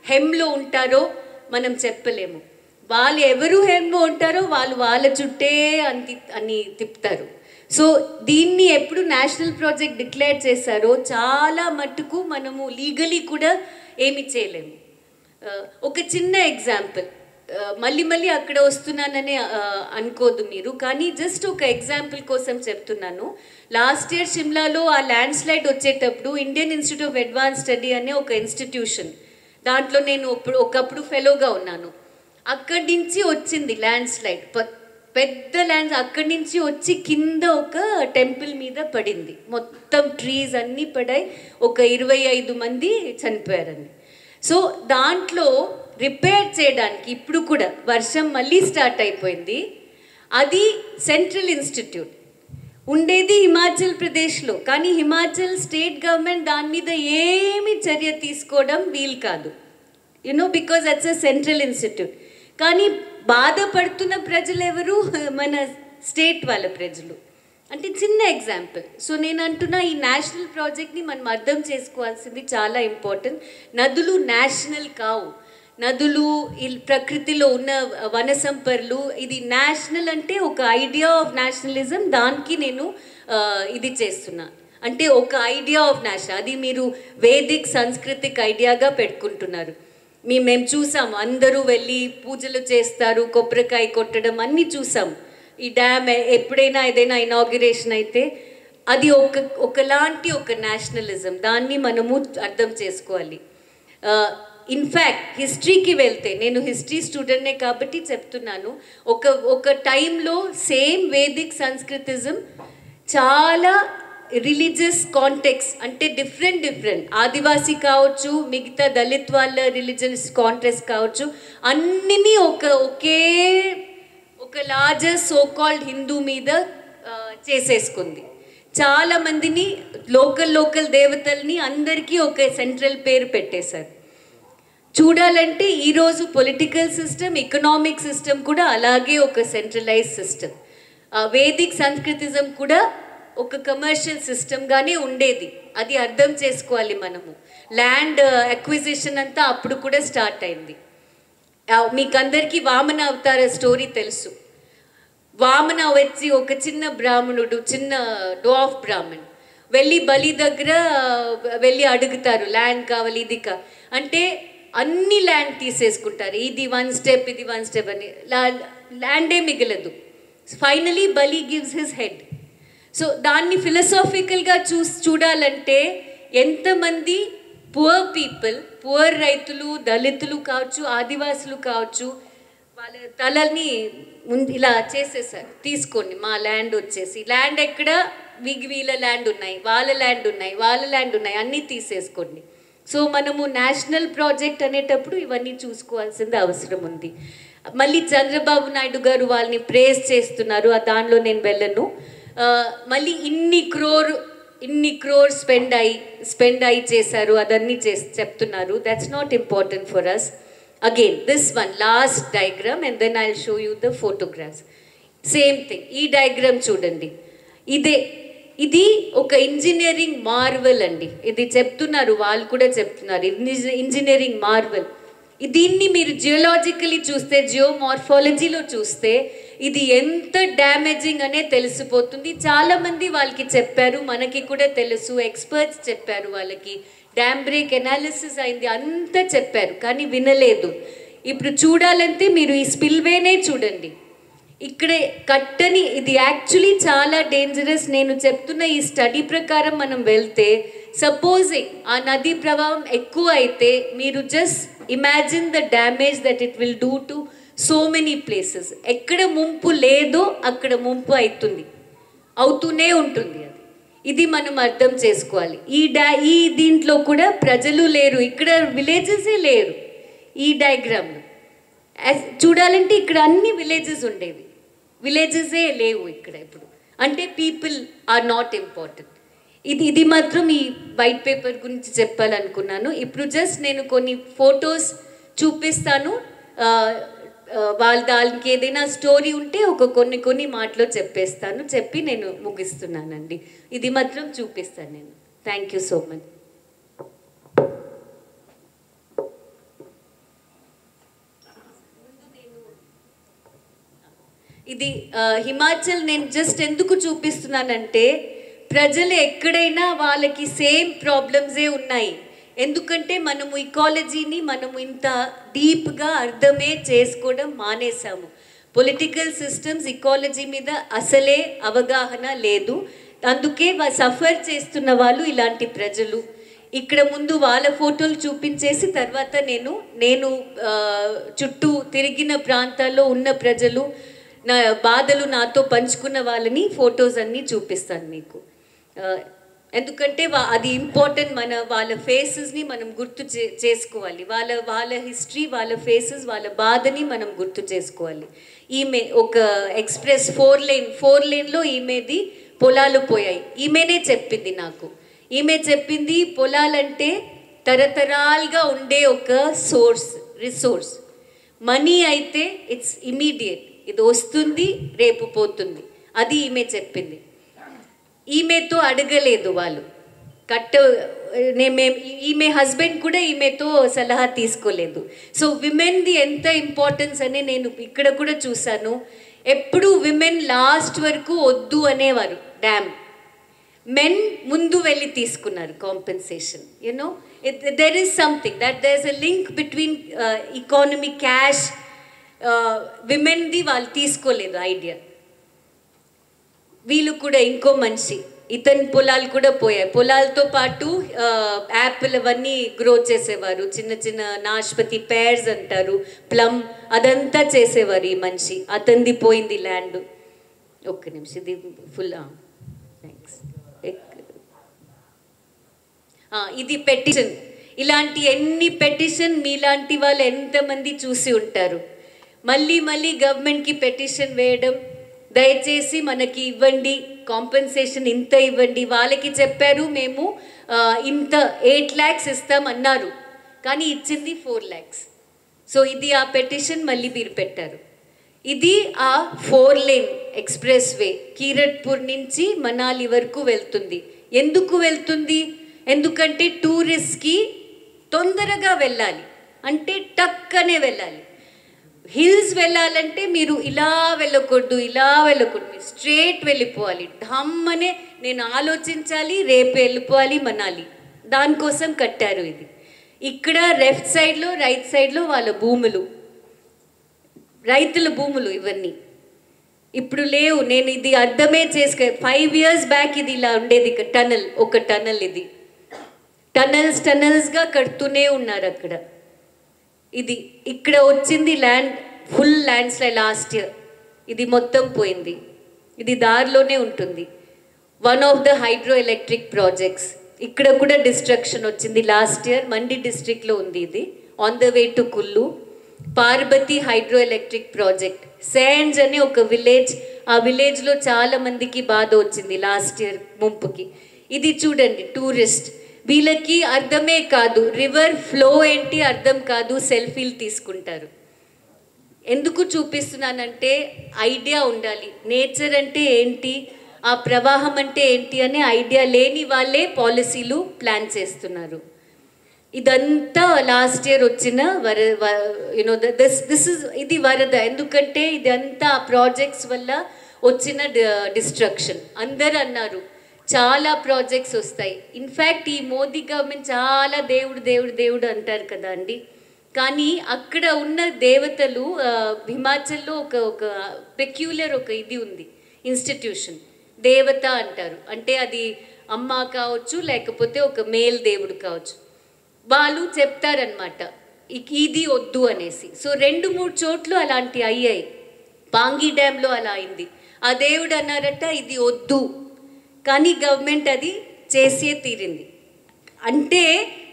హెమ్లో ఉంటారో మనం చెప్పలేము. వాళ్ళు ఎవరు హెమ్లో ఉంటారో వాళ్ళ చుట్టే అని తిప్పుతారు. సో దీన్ని ఎప్పుడు నేషనల్ ప్రాజెక్ట్ డిక్లేర్ చేశారో చాలా మట్టుకు మనము లీగలీ కూడా ఏమి చేయలేము. ఒక చిన్న ఎగ్జాంపుల్, మళ్ళీ అక్కడ వస్తున్నానని అనుకోదు మీరు, కానీ జస్ట్ ఒక ఎగ్జాంపుల్ కోసం చెప్తున్నాను. లాస్ట్ ఇయర్ షిమ్లాలో ఆ ల్యాండ్ స్లైడ్ వచ్చేటప్పుడు Indian institute of advance study అనే ఒక ఇన్స్టిట్యూషన్, దాంట్లో నేను ఒకప్పుడు ఫెలోగా ఉన్నాను. అక్కడి నుంచి వచ్చింది ల్యాండ్ స్లైడ్, పెద్ద ల్యాండ్ అక్కడి నుంచి వచ్చి కింద ఒక టెంపుల్ మీద పడింది. మొత్తం ట్రీస్ అన్నీ పడాయి, ఒక 25 మంది చనిపోయారండి. సో దాంట్లో రిపేర్ చేయడానికి ఇప్పుడు కూడా వర్షం మళ్ళీ స్టార్ట్ అయిపోయింది. అది సెంట్రల్ ఇన్స్టిట్యూట్ ఉండేది హిమాచల్ ప్రదేశ్లో, కానీ హిమాచల్ స్టేట్ గవర్నమెంట్ దాని మీద ఏమి చర్య తీసుకోవడం వీలు కాదు, బికాజ్ అట్స్ అ సెంట్రల్ ఇన్స్టిట్యూట్. కానీ బాధపడుతున్న ప్రజలు ఎవరు? మన స్టేట్ వాళ్ళ ప్రజలు. అంటే చిన్న ఎగ్జాంపుల్. సో నేను అంటున్నా, ఈ నేషనల్ ప్రాజెక్ట్ని మనం అర్థం చేసుకోవాల్సింది చాలా ఇంపార్టెంట్. నదులు నేషనల్ కావు, నదులు ఈ ప్రకృతిలో ఉన్న వన సంపదలు. ఇది నేషనల్ అంటే ఒక ఐడియా ఆఫ్ నేషనలిజం, దానికి నేను ఇది చేస్తున్నా. అంటే ఒక ఐడియా ఆఫ్ నేషన్, అది మీరు వేదిక్ సంస్కృతిక్ ఐడియాగా పెట్టుకుంటున్నారు. మేము చూసాము, అందరూ వెళ్ళి పూజలు చేస్తారు, కొబ్బరికాయ కొట్టడం అన్నీ చూసాము. ఈ డ్యామ్ ఎప్పుడైనా ఏదైనా ఇనాగ్యురేషన్ అయితే అది ఒకలాంటి ఒక నేషనలిజం, దాన్ని మనము అర్థం చేసుకోవాలి. ఇన్ఫ్యాక్ట్ హిస్టరీకి వెళ్తే, నేను హిస్టరీ స్టూడెంట్నే కాబట్టి చెప్తున్నాను, ఒక టైంలో సేమ్ వేదిక్ సంస్కృతిజం చాలా రిలీజియస్ కాంటెక్స్, అంటే డిఫరెంట్ ఆదివాసీ కావచ్చు, మిగతా దళిత్ వాళ్ళ రిలీజియస్ కాంటెక్స్ కావచ్చు, అన్నిని ఒక లార్జర్ సో కాల్డ్ హిందూ మీద చేసేసుకుంది. చాలామందిని లోకల్ దేవతల్ని అందరికీ ఒక సెంట్రల్ పేరు పెట్టేశారు. చూడాలంటే ఈరోజు పొలిటికల్ సిస్టమ్, ఎకనామిక్ సిస్టమ్ కూడా అలాగే ఒక సెంట్రలైజ్ సిస్టమ్. వేదిక్ సంస్కృతిజం కూడా ఒక కమర్షియల్ సిస్టమ్గానే ఉండేది. అది అర్థం చేసుకోవాలి మనము. ల్యాండ్ అక్విజిషన్ అంతా అప్పుడు కూడా స్టార్ట్ అయింది. మీకు అందరికీ వామన అవతార స్టోరీ తెలుసు. వామన వచ్చి ఒక చిన్న బ్రాహ్మణుడు, చిన్న డ్వార్ఫ్ బ్రాహ్మణ్ వెళ్ళి బలి దగ్గర వెళ్ళి అడుగుతారు, ల్యాండ్ కావాలి, ఇది అంటే అన్ని ల్యాండ్ తీసేసుకుంటారు. ఇది 1 స్టెప్, ఇది 1 స్టెప్ అని, ల్యాండే మిగలదు. ఫైనలీ బలి గివ్స్ హిస్ హెడ్. సో దాన్ని ఫిలసాఫికల్గా చూడాలంటే ఎంతమంది పువర్ పీపుల్, పువర్ రైతులు, దళితులు కావచ్చు, ఆదివాసులు కావచ్చు, వాళ్ళ తలని ఇలా చేసేసారు, తీసుకోండి మా ల్యాండ్ వచ్చేసి. ల్యాండ్ ఎక్కడ? వీళ్ళ ల్యాండ్ ఉన్నాయి, వాళ్ళ ల్యాండ్ ఉన్నాయి, అన్నీ తీసేసుకోండి. సో మనము నేషనల్ ప్రాజెక్ట్ అనేటప్పుడు ఇవన్నీ చూసుకోవాల్సింది అవసరం ఉంది. మళ్ళీ చంద్రబాబు నాయుడు గారు వాళ్ళని ప్రేజ్ చేస్తున్నారు, దానిలో నేను వెళ్ళను. మళ్ళీ ఇన్ని క్రోర్ స్పెండ్ అయి చేశారు, అదన్నీ చెప్తున్నారు. That's not important for us. Again this one last diagram and then I will show you the photographs. Same thing. ఈ డయాగ్రామ్ చూడండి, ఇదే ఇది ఒక ఇంజనీరింగ్ మార్వెల్ అండి. ఇది చెప్తున్నారు, వాళ్ళు కూడా చెప్తున్నారు, ఇంజనీరింగ్ మార్వెల్. దీన్ని మీరు జియోలాజికలీ చూస్తే, జియోమార్ఫాలజీలో చూస్తే ఇది ఎంత డ్యామేజింగ్ అనే తెలిసిపోతుంది. చాలామంది వాళ్ళకి చెప్పారు, మనకి కూడా తెలుసు, ఎక్స్పర్ట్స్ చెప్పారు, వాళ్ళకి డ్యామ్ బ్రేక్ ఎనాలిసిస్ అయింది, అంతా చెప్పారు, కానీ వినలేదు. ఇప్పుడు చూడాలంటే మీరు ఈ స్పిల్వేనే చూడండి. ఇక్కడ కట్టని, ఇది యాక్చువల్లీ చాలా డేంజరస్. నేను చెప్తున్న ఈ స్టడీ ప్రకారం మనం వెళ్తే, సపోజింగ్ ఆ నదీ ప్రవాహం ఎక్కువ అయితే, మీరు just imagine the damage that it will do to so many places. ఎక్కడ ముంపు లేదో అక్కడ ముంపు అవుతూనే ఉంటుంది. అది ఇది మనం అర్థం చేసుకోవాలి. ఈ దీంట్లో కూడా ప్రజలు లేరు, ఇక్కడ విలేజెసే లేరు. ఈ డయాగ్రామ్లో చూడాలంటే ఇక్కడ అన్ని విలేజెస్ ఉండేవి, విలేజెసే లేవు ఇక్కడ ఇప్పుడు. అంటే పీపుల్ ఆర్ నాట్ ఇంపార్టెంట్. ఇది మాత్రం ఈ వైట్ పేపర్ గురించి చెప్పాలనుకున్నాను. ఇప్పుడు జస్ట్ నేను కొన్ని ఫొటోస్ చూపిస్తాను, దానికి ఏదైనా స్టోరీ ఉంటే కొన్ని మాటలో చెప్పేస్తాను, చెప్పి నేను ముగిస్తున్నానండి. ఇది మాత్రం చూపిస్తాను నేను. Thank you so much. ఇది హిమాచల్ నేను జస్ట్ ఎందుకు చూపిస్తున్నానంటే, ప్రజలు ఎక్కడైనా వాళ్ళకి సేమ్ ప్రాబ్లమ్సే ఉన్నాయి. ఎందుకంటే మనము ఇకాలజీని మనము ఇంత డీప్గా అర్థమే చేసుకోవడం మానేసాము. పొలిటికల్ సిస్టమ్స్ ఇకాలజీ మీద అసలే అవగాహన లేదు. అందుకే సఫర్ చేస్తున్న వాళ్ళు ఇలాంటి ప్రజలు. ఇక్కడ ముందు వాళ్ళ ఫోటోలు చూపించేసి తర్వాత నేను చుట్టూ తిరిగిన ప్రాంతాల్లో ఉన్న ప్రజలు నా బాధలు నాతో పంచుకున్న వాళ్ళని ఫొటోస్ అన్నీ చూపిస్తాను మీకు. ఎందుకంటే అది ఇంపార్టెంట్. వాళ్ళ ఫేసెస్ని మనం గుర్తు చేసుకోవాలి, వాళ్ళ హిస్టరీ, వాళ్ళ ఫేసెస్, వాళ్ళ బాధని మనం గుర్తు చేసుకోవాలి. ఈమె ఒక ఎక్స్ప్రెస్ 4 లేన్లో ఈమెది పొలాలు పోయాయి. ఈమెనే చెప్పింది నాకు. ఈమె చెప్పింది పొలాలంటే తరతరాలుగా ఉండే ఒక రిసోర్స్. మనీ అయితే ఇట్స్ ఇమీడియట్, ఇది వస్తుంది రేపు పోతుంది, అది ఈమె చెప్పింది. ఈమెతో అడగలేదు వాళ్ళు ఈమె హస్బెండ్ కూడా ఈమెతో సలహా తీసుకోలేదు. సో విమెన్ది ఎంత ఇంపార్టెన్స్ అని నేను ఇక్కడ కూడా చూశాను. ఎప్పుడు విమెన్ లాస్ట్ వరకు వద్దు అనేవారు డ్యామ్, మెన్ ముందు వెళ్ళి తీసుకున్నారు compensation. You know there is something that there is a link between economy, cash. విమెన్ది వాళ్ళు తీసుకోలేదు ఐడియా. వీళ్ళు కూడా ఇంకో మనిషి, ఇతని పొలాలు కూడా పోయాయి. పొలాలతో పాటు యాపిల్ అవన్నీ గ్రో చేసేవారు, చిన్న చిన్న నాష్పతి పేర్స్ అంటారు, ప్లమ్, అదంతా చేసేవారు ఈ మనిషి. అతనిది పోయింది ల్యాండ్. ఒక్క నిమిషం, ఇది ఫుల్. థ్యాంక్స్. ఇది పెటిషన్. ఇలాంటి ఎన్ని పెటిషన్ మీలాంటి వాళ్ళు ఎంతమంది చూసి ఉంటారు. మళ్ళీ గవర్నమెంట్కి పెటిషన్ వేయడం, దయచేసి మనకి ఇవ్వండి, కాంపెన్సేషన్ ఇంత ఇవ్వండి. వాళ్ళకి చెప్పారు మేము ఇంత 8 lakhs ఇస్తాం అన్నారు, కానీ ఇచ్చింది 4 lakhs. సో ఇది ఆ పెటిషన్ మళ్ళీ మీరు పెట్టారు. ఇది ఆ 4 lane ఎక్స్ప్రెస్ వే కీరట్పూర్ నుంచి మనాలి వరకు వెళ్తుంది. ఎందుకు వెళ్తుంది? ఎందుకంటే టూరిస్ట్కి తొందరగా వెళ్ళాలి అంటే టక్కనే వెళ్ళాలి. హిల్స్ వెళ్ళాలంటే మీరు ఇలా వెళ్ళకూడదు, మీరు స్ట్రేట్ వెళ్ళిపోవాలి. ఢమ్మనే నేను ఆలోచించాలి, రేపు వెళ్ళిపోవాలి మనాలి. దానికోసం కట్టారు ఇది. ఇక్కడ లెఫ్ట్ సైడ్లో రైట్ సైడ్లో వాళ్ళ భూములు, రైతుల భూములు ఇవన్నీ ఇప్పుడు లేవు. నేను ఇది అర్థమే 5 years బ్యాక్ ఇది ఇలా ఉండేది. ఒక టనల్ ఇది టనల్స్గా కడుతూనే ఉన్నారు అక్కడ. ఇది ఇక్కడ వచ్చింది full land slide last year. ఇది మొత్తం పోయింది. ఇది దారిలోనే ఉంటుంది. One of the hydro electric projects ఇక్కడ కూడా డిస్ట్రక్షన్ వచ్చింది లాస్ట్ ఇయర్. మండి డిస్ట్రిక్ట్లో ఉంది ఇది, ఆన్ ద వే టు కుల్లు. పార్బతి హైడ్రో ఎలక్ట్రిక్ ప్రాజెక్ట్, శాండ్స్ అనే ఒక విలేజ్, ఆ విలేజ్లో చాలా మందికి బాధ వచ్చింది లాస్ట్ ఇయర్ ముంపుకి. ఇది చూడండి టూరిస్ట్, వీళ్ళకి అర్థమే కాదు, రివర్ ఫ్లో ఏంటి అర్థం కాదు, సెల్ఫీలు తీసుకుంటారు. ఎందుకు చూపిస్తున్నానంటే ఐడియా ఉండాలి, నేచర్ అంటే ఏంటి, ఆ ప్రవాహం అంటే ఏంటి అనే ఐడియా లేని వాళ్ళే పాలసీలు ప్లాన్ చేస్తున్నారు. ఇదంతా లాస్ట్ ఇయర్ వచ్చిన ఇది వరద. ఎందుకంటే ఇదంతా ప్రాజెక్ట్స్ వల్ల వచ్చిన డిస్ట్రక్షన్. అందరు అన్నారు చాలా ప్రాజెక్ట్స్ వస్తాయి. ఇన్ఫ్యాక్ట్ ఈ మోదీ గవర్నమెంట్ చాలా దేవుడు దేవుడు దేవుడు అంటారు కదా అండి. కానీ అక్కడ ఉన్న దేవతలు హిమాచల్లో ఒక పెక్యులర్ ఒక ఇది ఉంది, ఇన్స్టిట్యూషన్ దేవత అంటారు. అంటే అది అమ్మ కావచ్చు, లేకపోతే ఒక మేల్ దేవుడు కావచ్చు. వాళ్ళు చెప్తారనమాట ఇది వద్దు అనేసి. సో 2-3 చోట్లు అలాంటి అయ్యాయి. పాంగి డ్యాంలో అలా అయింది. ఆ దేవుడు అన్నారట ఇది వద్దు, కానీ గవర్నమెంట్ అది చేసే తీరింది. అంటే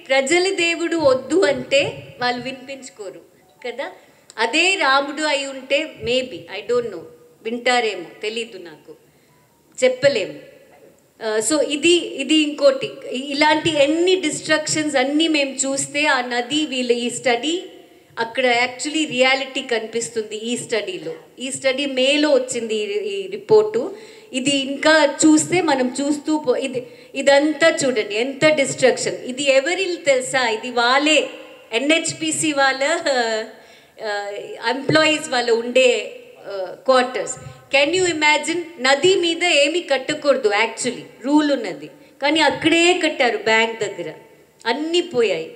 ప్రజల దేవుడు వద్దు అంటే వాళ్ళు వినిపించుకోరు కదా. అదే రాముడు అయి ఉంటే మేబీ, ఐ డోంట్ నో, వింటారేమో, తెలీదు, నాకు చెప్పలేము. సో ఇది ఇంకోటి. ఇలాంటి ఎన్ని డిస్ట్రక్షన్స్ అన్నీ మేము చూస్తే ఆ నది ఈ స్టడీ అక్కడ యాక్చువల్లీ రియాలిటీ కనిపిస్తుంది. ఈ స్టడీ మేలో వచ్చింది ఈ రిపోర్టు. ఇది ఇంకా చూస్తే మనం చూస్తూ ఇదంతా చూడండి ఎంత డిస్ట్రక్షన్. ఇది ఎవరి తెలుసా? ఇది వాళ్ళే ఎన్హెచ్పిసి వాళ్ళ ఎంప్లాయీస్ వాళ్ళు ఉండే క్వార్టర్స్. Can you imagine? నది మీద ఏమీ కట్టకూడదు యాక్చువల్లీ, రూల్ ఉన్నది, కానీ అక్కడే కట్టారు. బ్యాంక్ దగ్గర అన్నీ పోయాయి.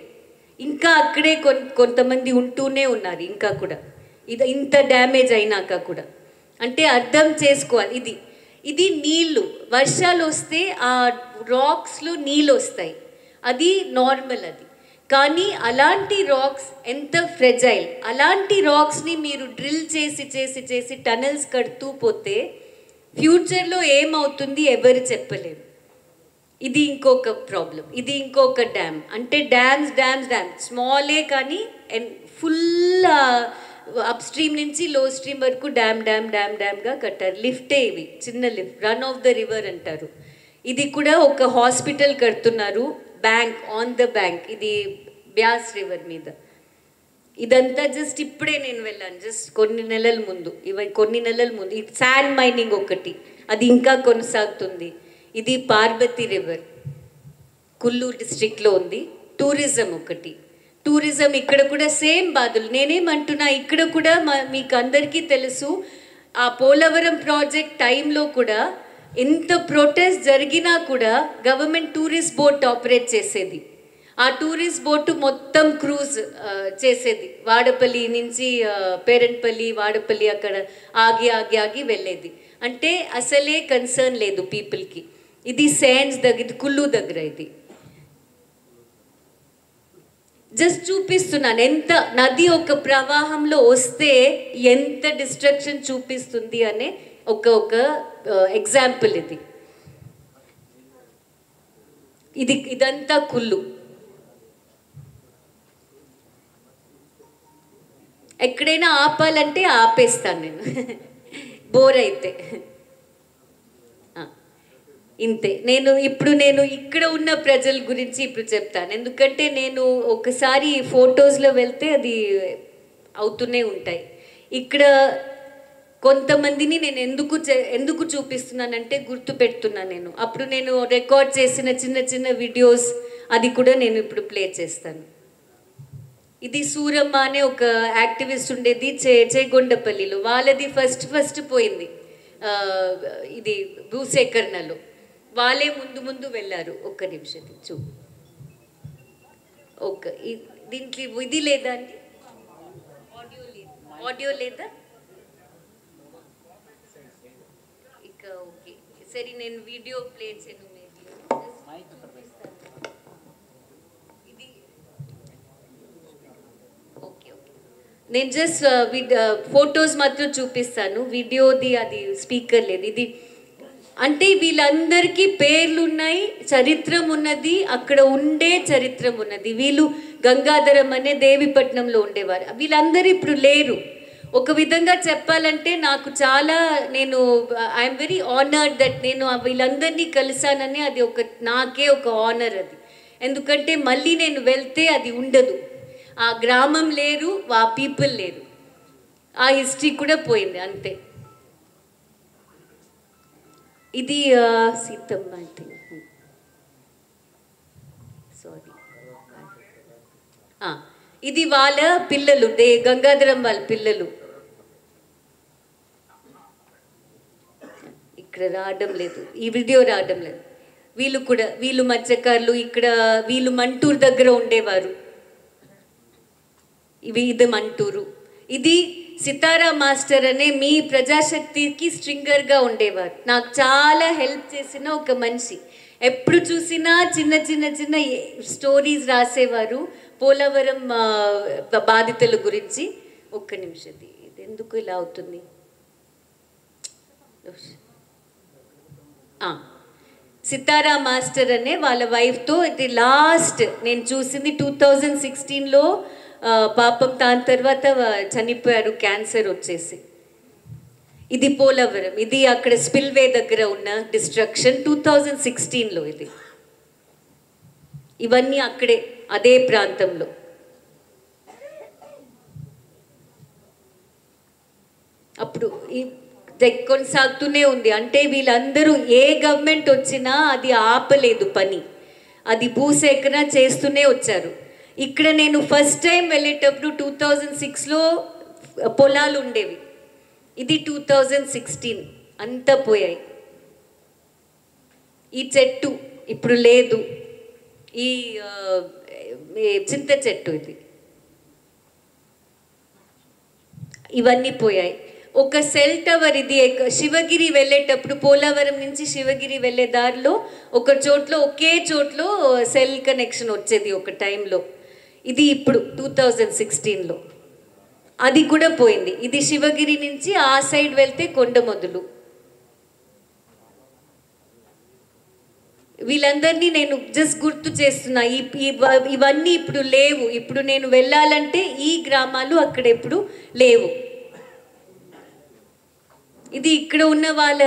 ఇంకా అక్కడే కొంతమంది ఉంటూనే ఉన్నారు ఇంకా కూడా, ఇంత డ్యామేజ్ అయినాక కూడా. అంటే అర్థం చేసుకోవాలి. ఇది నీళ్ళు, వర్షాలు వస్తే ఆ రాక్స్లో నీళ్ళు వస్తాయి, అది నార్మల్. అది కానీ అలాంటి రాక్స్ ఎంత ఫ్రెజైల్. అలాంటి రాక్స్ని మీరు డ్రిల్ చేసి చేసి చేసి టనల్స్ కడుతూ పోతే ఫ్యూచర్లో ఏమవుతుంది ఎవరు చెప్పలేరు. ఇది ఇంకొక ప్రాబ్లం. ఇది ఇంకొక డ్యామ్. అంటే డ్యామ్స్ స్మాలే కానీ ఫుల్ అప్ స్ట్రీమ్ నుంచి లో స్ట్రీమ్ వరకు డ్యామ్గా కట్టారు. లిఫ్టే ఇవి, చిన్న lift, run of the river అంటారు. ఇది కూడా ఒక హాస్పిటల్ కడుతున్నారు, బ్యాంక్, ఆన్ ద బ్యాంక్, ఇది బ్యాస్ రివర్ మీద. ఇదంతా జస్ట్ ఇప్పుడే నేను వెళ్ళాను, జస్ట్ కొన్ని నెలల ముందు. ఈ శాండ్ మైనింగ్ ఒకటి, అది ఇంకా కొనసాగుతుంది. ఇది పార్వతి రివర్, కుల్లూ డిస్ట్రిక్ట్లో ఉంది. టూరిజం ఒకటి, టూరిజం ఇక్కడ కూడా సేమ్ బాధలు. నేనేమంటున్నా, ఇక్కడ కూడా మీకు అందరికీ తెలుసు, ఆ పోలవరం ప్రాజెక్ట్ టైంలో కూడా ఎంత ప్రొటెస్ట్ జరిగినా కూడా గవర్నమెంట్ టూరిస్ట్ బోట్ ఆపరేట్ చేసేది. ఆ టూరిస్ట్ బోటు మొత్తం క్రూజ్ చేసేది. వాడపల్లి నుంచి పేరెంట్పల్లి, వాడపల్లి అక్కడ ఆగి వెళ్ళేది. అంటే అసలే కన్సర్న్ లేదు పీపుల్కి. ఇది శాండ్స్ దగ్గర, ఇది కుల్లు దగ్గర. ఇది జస్ట్ చూపిస్తున్నాను ఎంత నది ఒక ప్రవాహంలో వస్తే ఎంత డిస్ట్రక్షన్ చూపిస్తుంది అనే ఒక ఎగ్జాంపుల్. ఇదంతా కుల్లు. ఎక్కడైనా ఆపాలంటే ఆపేస్తాను నేను, బోర్ అయితే. ఇంతే. నేను ఇక్కడ ఉన్న ప్రజల గురించి ఇప్పుడు చెప్తాను. ఎందుకంటే నేను ఒకసారి ఫొటోస్లో వెళ్తే అది అవుతూనే ఉంటాయి. ఇక్కడ కొంతమందిని నేను ఎందుకు చూపిస్తున్నానంటే గుర్తు పెడుతున్నాను నేను. అప్పుడు నేను రికార్డ్ చేసిన చిన్న వీడియోస్ అది కూడా నేను ఇప్పుడు ప్లే చేస్తాను. ఇది సూరమ్మ అనే ఒక యాక్టివిస్ట్ ఉండేది చేగొండపల్లిలో. వాళ్ళది ఫస్ట్ పోయింది ఇది భూసేకరణలో. వాళ్ళే ముందు వెళ్ళారు. ఒక్క నిమిషం దీంట్లో ఇది లేదా అండి? ఆడియో లేదా? ఇక ఓకే సరే, నేను వీడియో ప్లే చేయను. నేను జస్ట్ ఫొటోస్ మాత్రం చూపిస్తాను, వీడియోది అది స్పీకర్ లేదు. ఇది అంటే వీళ్ళందరికీ పేర్లు ఉన్నాయి, చరిత్రం ఉన్నది, అక్కడ ఉండే చరిత్రం ఉన్నది. వీళ్ళు గంగాధరం అనే దేవిపట్నంలో ఉండేవారు. వీళ్ళందరూ ఇప్పుడు లేరు. ఒక విధంగా చెప్పాలంటే నాకు నేను ఐఎమ్ వెరీ ఆనర్డ్ దట్ నేను వీళ్ళందరినీ కలిసానని. అది నాకే ఒక ఆనర్ అది. ఎందుకంటే మళ్ళీ నేను వెళ్తే అది ఉండదు. ఆ గ్రామం లేరు, ఆ పీపుల్ లేరు, ఆ హిస్టరీ కూడా పోయింది అంతే. ఇది సీతమ్మ ఐ థింక్, సారీ. ఇది వాళ్ళ పిల్లలు, గంగాధరం వాళ్ళ పిల్లలు. ఇక్కడ రావడం లేదు, ఈ వీడియో రావడం లేదు. వీళ్ళు కూడా, వీళ్ళు మత్స్యకారులు. ఇక్కడ వీళ్ళు మంటూరు దగ్గర ఉండేవారు. ఇది మంటూరు. ఇది సితారా మాస్టర్ అనే మీ ప్రజాశక్తికి స్ట్రింగర్గా ఉండేవారు. నాకు చాలా హెల్ప్ చేసిన ఒక మనిషి. ఎప్పుడు చూసినా చిన్న చిన్న చిన్న స్టోరీస్ రాసేవారు పోలవరం బాధితుల గురించి. ఒక్క నిమిషం, ఇది ఎందుకు ఇలా అవుతుంది? సితారా మాస్టర్ అనే వాళ్ళ వైఫ్తో ఇది లాస్ట్ నేను చూసింది 2016లో. పాపం దాని తర్వాత చనిపోయారు, క్యాన్సర్ వచ్చేసి. ఇది పోలవరం, ఇది అక్కడ స్పిల్వే దగ్గర ఉన్న డిస్ట్రక్షన్ 2016లో. ఇది ఇవన్నీ అక్కడే, అదే ప్రాంతంలో. అప్పుడు కొనసాగుతూనే ఉంది. అంటే వీళ్ళందరూ ఏ గవర్నమెంట్ వచ్చినా అది ఆపలేదు పని, అది భూసేకరణ చేస్తూనే వచ్చారు. ఇక్కడ నేను ఫస్ట్ టైం వెళ్ళేటప్పుడు 2006లో పొలాలు ఉండేవి. ఇది 2016, అంతా పోయాయి. ఈ చెట్టు ఇప్పుడు లేదు, ఈ చింత చెట్టు ఇది, ఇవన్నీ పోయాయి. ఒక సెల్ టవర్, ఇది శివగిరి వెళ్ళేటప్పుడు, పోలవరం నుంచి శివగిరి వెళ్ళే దారిలో ఒక చోట్లో, ఒకే చోట్లో సెల్ కనెక్షన్ వచ్చేది ఒక టైంలో. ఇది ఇప్పుడు 2016లో అది కూడా పోయింది. ఇది శివగిరి నుంచి ఆ సైడ్ వెళ్తే కొండమొదలు. వీళ్ళందరినీ నేను జస్ట్ గుర్తు చేస్తున్నా. ఇవన్నీ ఇప్పుడు లేవు. ఇప్పుడు నేను వెళ్ళాలంటే ఈ గ్రామాలు అక్కడ ఎప్పుడు లేవు. ఇది ఇక్కడ ఉన్న వాళ్ళ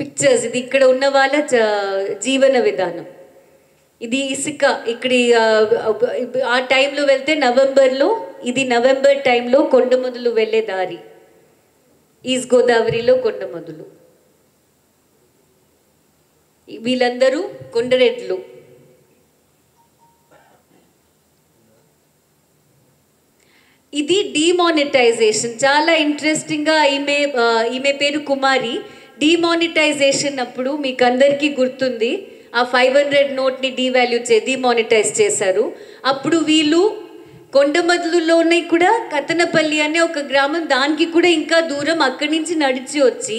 పిక్చర్స్, ఇది ఇక్కడ ఉన్న వాళ్ళ జీవన విధానం. ఇది ఇసుక. ఇక్కడ ఆ టైంలో వెళ్తే నవంబర్లో, ఇది నవంబర్ టైంలో కొండమొదలు వెళ్ళే దారి, ఈస్ట్ గోదావరిలో కొండమొదలు. వీళ్ళందరూ కొండరెడ్లు. ఇది డిమానిటైజేషన్. చాలా ఇంట్రెస్టింగ్గా ఈమె పేరు కుమారి. డిమానిటైజేషన్ అప్పుడు మీకు అందరికీ గుర్తుంది, ఆ 500 నోట్ని డిమానిటైజ్ చేశారు. అప్పుడు వీళ్ళు కొండమదులులోనే కూడా కతనపల్లి అనే ఒక గ్రామం, దానికి కూడా ఇంకా దూరం, అక్కడి నుంచి నడిచి వచ్చి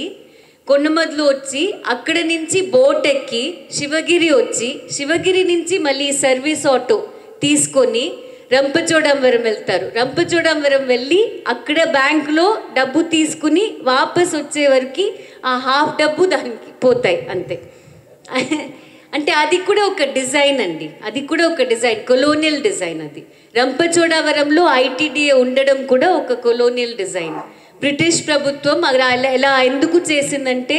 కొండమదులు వచ్చి అక్కడ నుంచి బోట్ ఎక్కి శివగిరి వచ్చి, శివగిరి నుంచి మళ్ళీ సర్వీస్ ఆటో తీసుకొని రంపచోడవరం వెళ్తారు. రంపచోడవరం వెళ్ళి అక్కడ బ్యాంకులో డబ్బు తీసుకుని వాపస్ వచ్చే వరకు ఆ హాఫ్ డబ్బు దానికి పోతాయి అంతే. అంటే అది కూడా ఒక డిజైన్ అండి, అది కూడా ఒక డిజైన్, కొలోనియల్ డిజైన్. అది రంపచోడవరంలో ఐటీడీఏ ఉండడం కూడా ఒక కొలోనియల్ డిజైన్. బ్రిటిష్ ప్రభుత్వం ఎలా ఎందుకు చేసిందంటే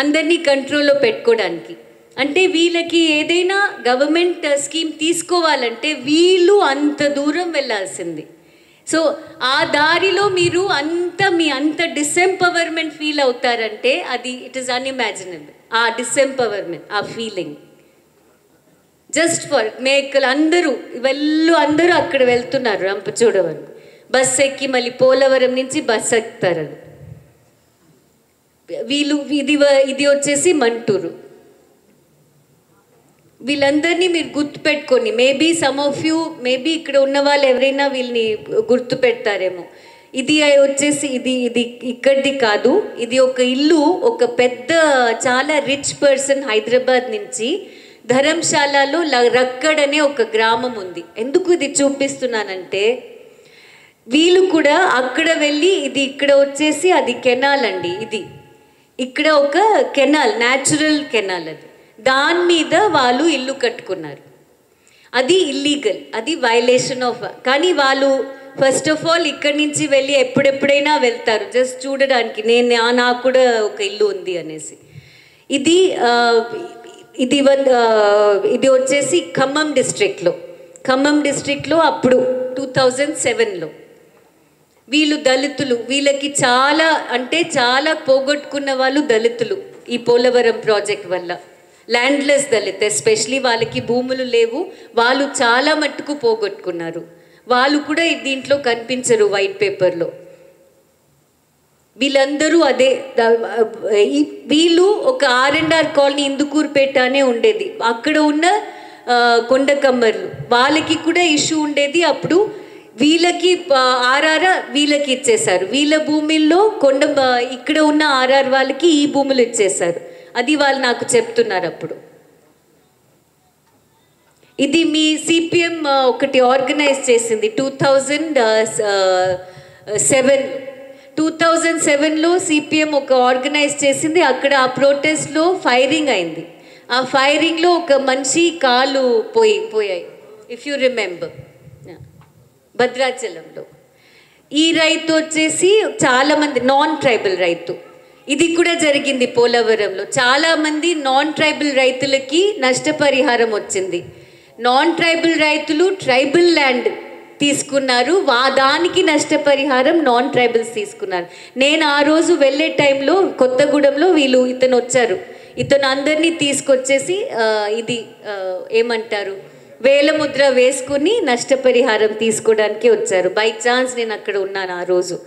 అందరినీ కంట్రోల్లో పెట్టుకోవడానికి. అంటే వీళ్ళకి ఏదైనా గవర్నమెంట్ స్కీమ్ తీసుకోవాలంటే వీళ్ళు అంత దూరం వెళ్ళాల్సింది. సో ఆ దారిలో మీరు మీ అంత డిసెంపవర్మెంట్ ఫీల్ అవుతారంటే అది ఇట్ ఈస్ అన్ఇమాజినబుల్. ఆ డిసెంపవర్మెంట్, ఆ ఫీలింగ్ జస్ట్ ఫర్ మేకలు అందరూ అందరూ అక్కడ వెళ్తున్నారు రంపచోడవరం. బస్సు ఎక్కి మళ్ళీ పోలవరం నుంచి బస్సు ఎక్కుతారు. వీళ్ళు ఇది వచ్చేసి మంటూరు. వీళ్ళందరినీ మీరు గుర్తుపెట్టుకోండి. Maybe some of you, maybe ఇక్కడ ఉన్న వాళ్ళు ఎవరైనా వీళ్ళని గుర్తుపెడతారేమో. ఇది వచ్చేసి ఇది ఇక్కడిది కాదు, ఇది ఒక ఇల్లు. ఒక పెద్ద చాలా రిచ్ పర్సన్ హైదరాబాద్ నుంచి ధర్మశాలలో రక్కడ్ అనే ఒక గ్రామం ఉంది. ఎందుకు ఇది చూపిస్తున్నానంటే వీళ్ళు కూడా అక్కడ వెళ్ళి, ఇది ఇక్కడ వచ్చేసి అది కెనాల్ అండి. ఇది ఇక్కడ ఒక కెనాల్, న్యాచురల్ కెనాల్. అది దాని మీద వాళ్ళు ఇల్లు కట్టుకున్నారు. అది ఇల్లీగల్, అది వైలేషన్ ఆఫ్. కానీ వాళ్ళు ఫస్ట్ ఆఫ్ ఆల్ ఇక్కడి నుంచి వెళ్ళి ఎప్పుడెప్పుడైనా వెళ్తారు జస్ట్ చూడడానికి, నాకు కూడా ఒక ఇల్లు ఉంది అనేసి. ఇది ఇది వచ్చేసి ఖమ్మం డిస్ట్రిక్ట్లో అప్పుడు 2007లో వీళ్ళు దళితులు, వీళ్ళకి చాలా అంటే చాలా పోగొట్టుకున్న వాళ్ళు దళితులు ఈ పోలవరం ప్రాజెక్ట్ వల్ల. ల్యాండ్లెస్ దళిత్ ఎస్పెషలీ, వాళ్ళకి భూములు లేవు, వాళ్ళు చాలా మట్టుకు పోగొట్టుకున్నారు. వాళ్ళు కూడా దీంట్లో కనిపించరు వైట్ పేపర్లో. వీళ్ళందరూ అదే వీళ్ళు ఒక R&R కాలనీ ఇందుకూరుపేట అనే ఉండేది, అక్కడ ఉన్న కొండకమ్మర్లు వాళ్ళకి కూడా ఇష్యూ ఉండేది. అప్పుడు వీళ్ళకి RR వీళ్ళకి ఇచ్చేశారు, వీళ్ళ భూమిల్లో ఇక్కడ ఉన్న RR వాళ్ళకి ఈ భూములు ఇచ్చేశారు. అది వాళ్ళు నాకు చెప్తున్నారు అప్పుడు. ఇది మీ CPM ఒకటి ఆర్గనైజ్ చేసింది 2007లో CPM ఒక ఆర్గనైజ్ చేసింది. అక్కడ ఆ ప్రొటెస్ట్లో ఫైరింగ్ అయింది. ఆ ఫైరింగ్లో ఒక మనిషి కాలు పోయాయి, ఇఫ్ యూ రిమెంబర్, భద్రాచలంలో. ఈ రైతు వచ్చేసి చాలామంది నాన్ ట్రైబల్ రైతు. ఇది కూడా జరిగింది పోలవరంలో. చాలామంది నాన్ ట్రైబల్ రైతులకి నష్టపరిహారం వచ్చింది. నాన్ ట్రైబల్ రైతులు ట్రైబల్ ల్యాండ్ తీసుకున్నారు, దానికి నష్టపరిహారం నాన్ ట్రైబల్స్ తీసుకున్నారు. నేను ఆ రోజు వెళ్ళే టైంలో కొత్తగూడెంలో ఇతను వచ్చారు. ఇతను అందరినీ తీసుకొచ్చేసి ఇది ఏమంటారు, వేలముద్ర వేసుకుని నష్టపరిహారం తీసుకోవడానికి వచ్చారు. బై ఛాన్స్ నేను అక్కడ ఉన్నాను ఆ రోజు.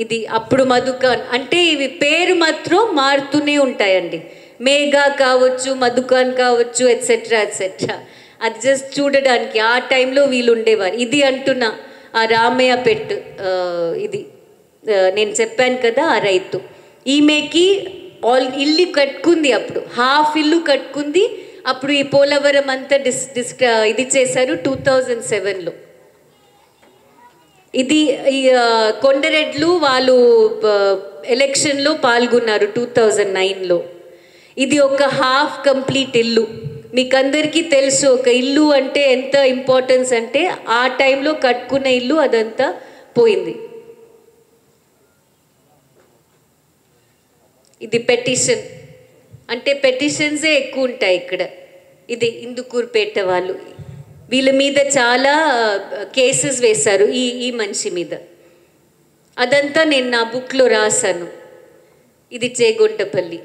ఇది అప్పుడు మధుకాన్ అంటే ఇవి పేరు మాత్రం మారుతూనే ఉంటాయండి. మేఘా కావచ్చు, మధుకాన్ కావచ్చు, ఎట్సెట్రా ఎట్సెట్రా. అది జస్ట్ చూడడానికి ఆ టైంలో వీళ్ళు ఉండేవారు. ఇది అంటున్నా ఆ రామయ్య పెట్, ఇది నేను చెప్పాను కదా ఆ రైతు, ఈమెకి ఇల్లు కట్టుకుంది, అప్పుడు హాఫ్ ఇల్లు కట్టుకుంది. అప్పుడు ఈ పోలవరం అంతా ఇది చేశారు 2007లో. ఇది ఈ కొండరెడ్లు వాళ్ళు ఎలక్షన్లో పాల్గొన్నారు 2009లో. ఇది ఒక హాఫ్ కంప్లీట్ ఇల్లు. మీకు అందరికీ తెలుసు ఒక ఇల్లు అంటే ఎంత ఇంపార్టెన్స్ అంటే, ఆ టైంలో కట్టుకున్న ఇల్లు అదంతా పోయింది. ఇది పెటిషన్ అంటే పెటిషన్సే ఎక్కువ ఉంటాయి ఇక్కడ. ఇది ఇందుకూరుపేట వాళ్ళు, వీళ్ళ మీద చాలా కేసెస్ వేశారు ఈ మనిషి మీద. అదంతా నేను నా బుక్లో రాశాను. ఇది చేగుంటపల్లి.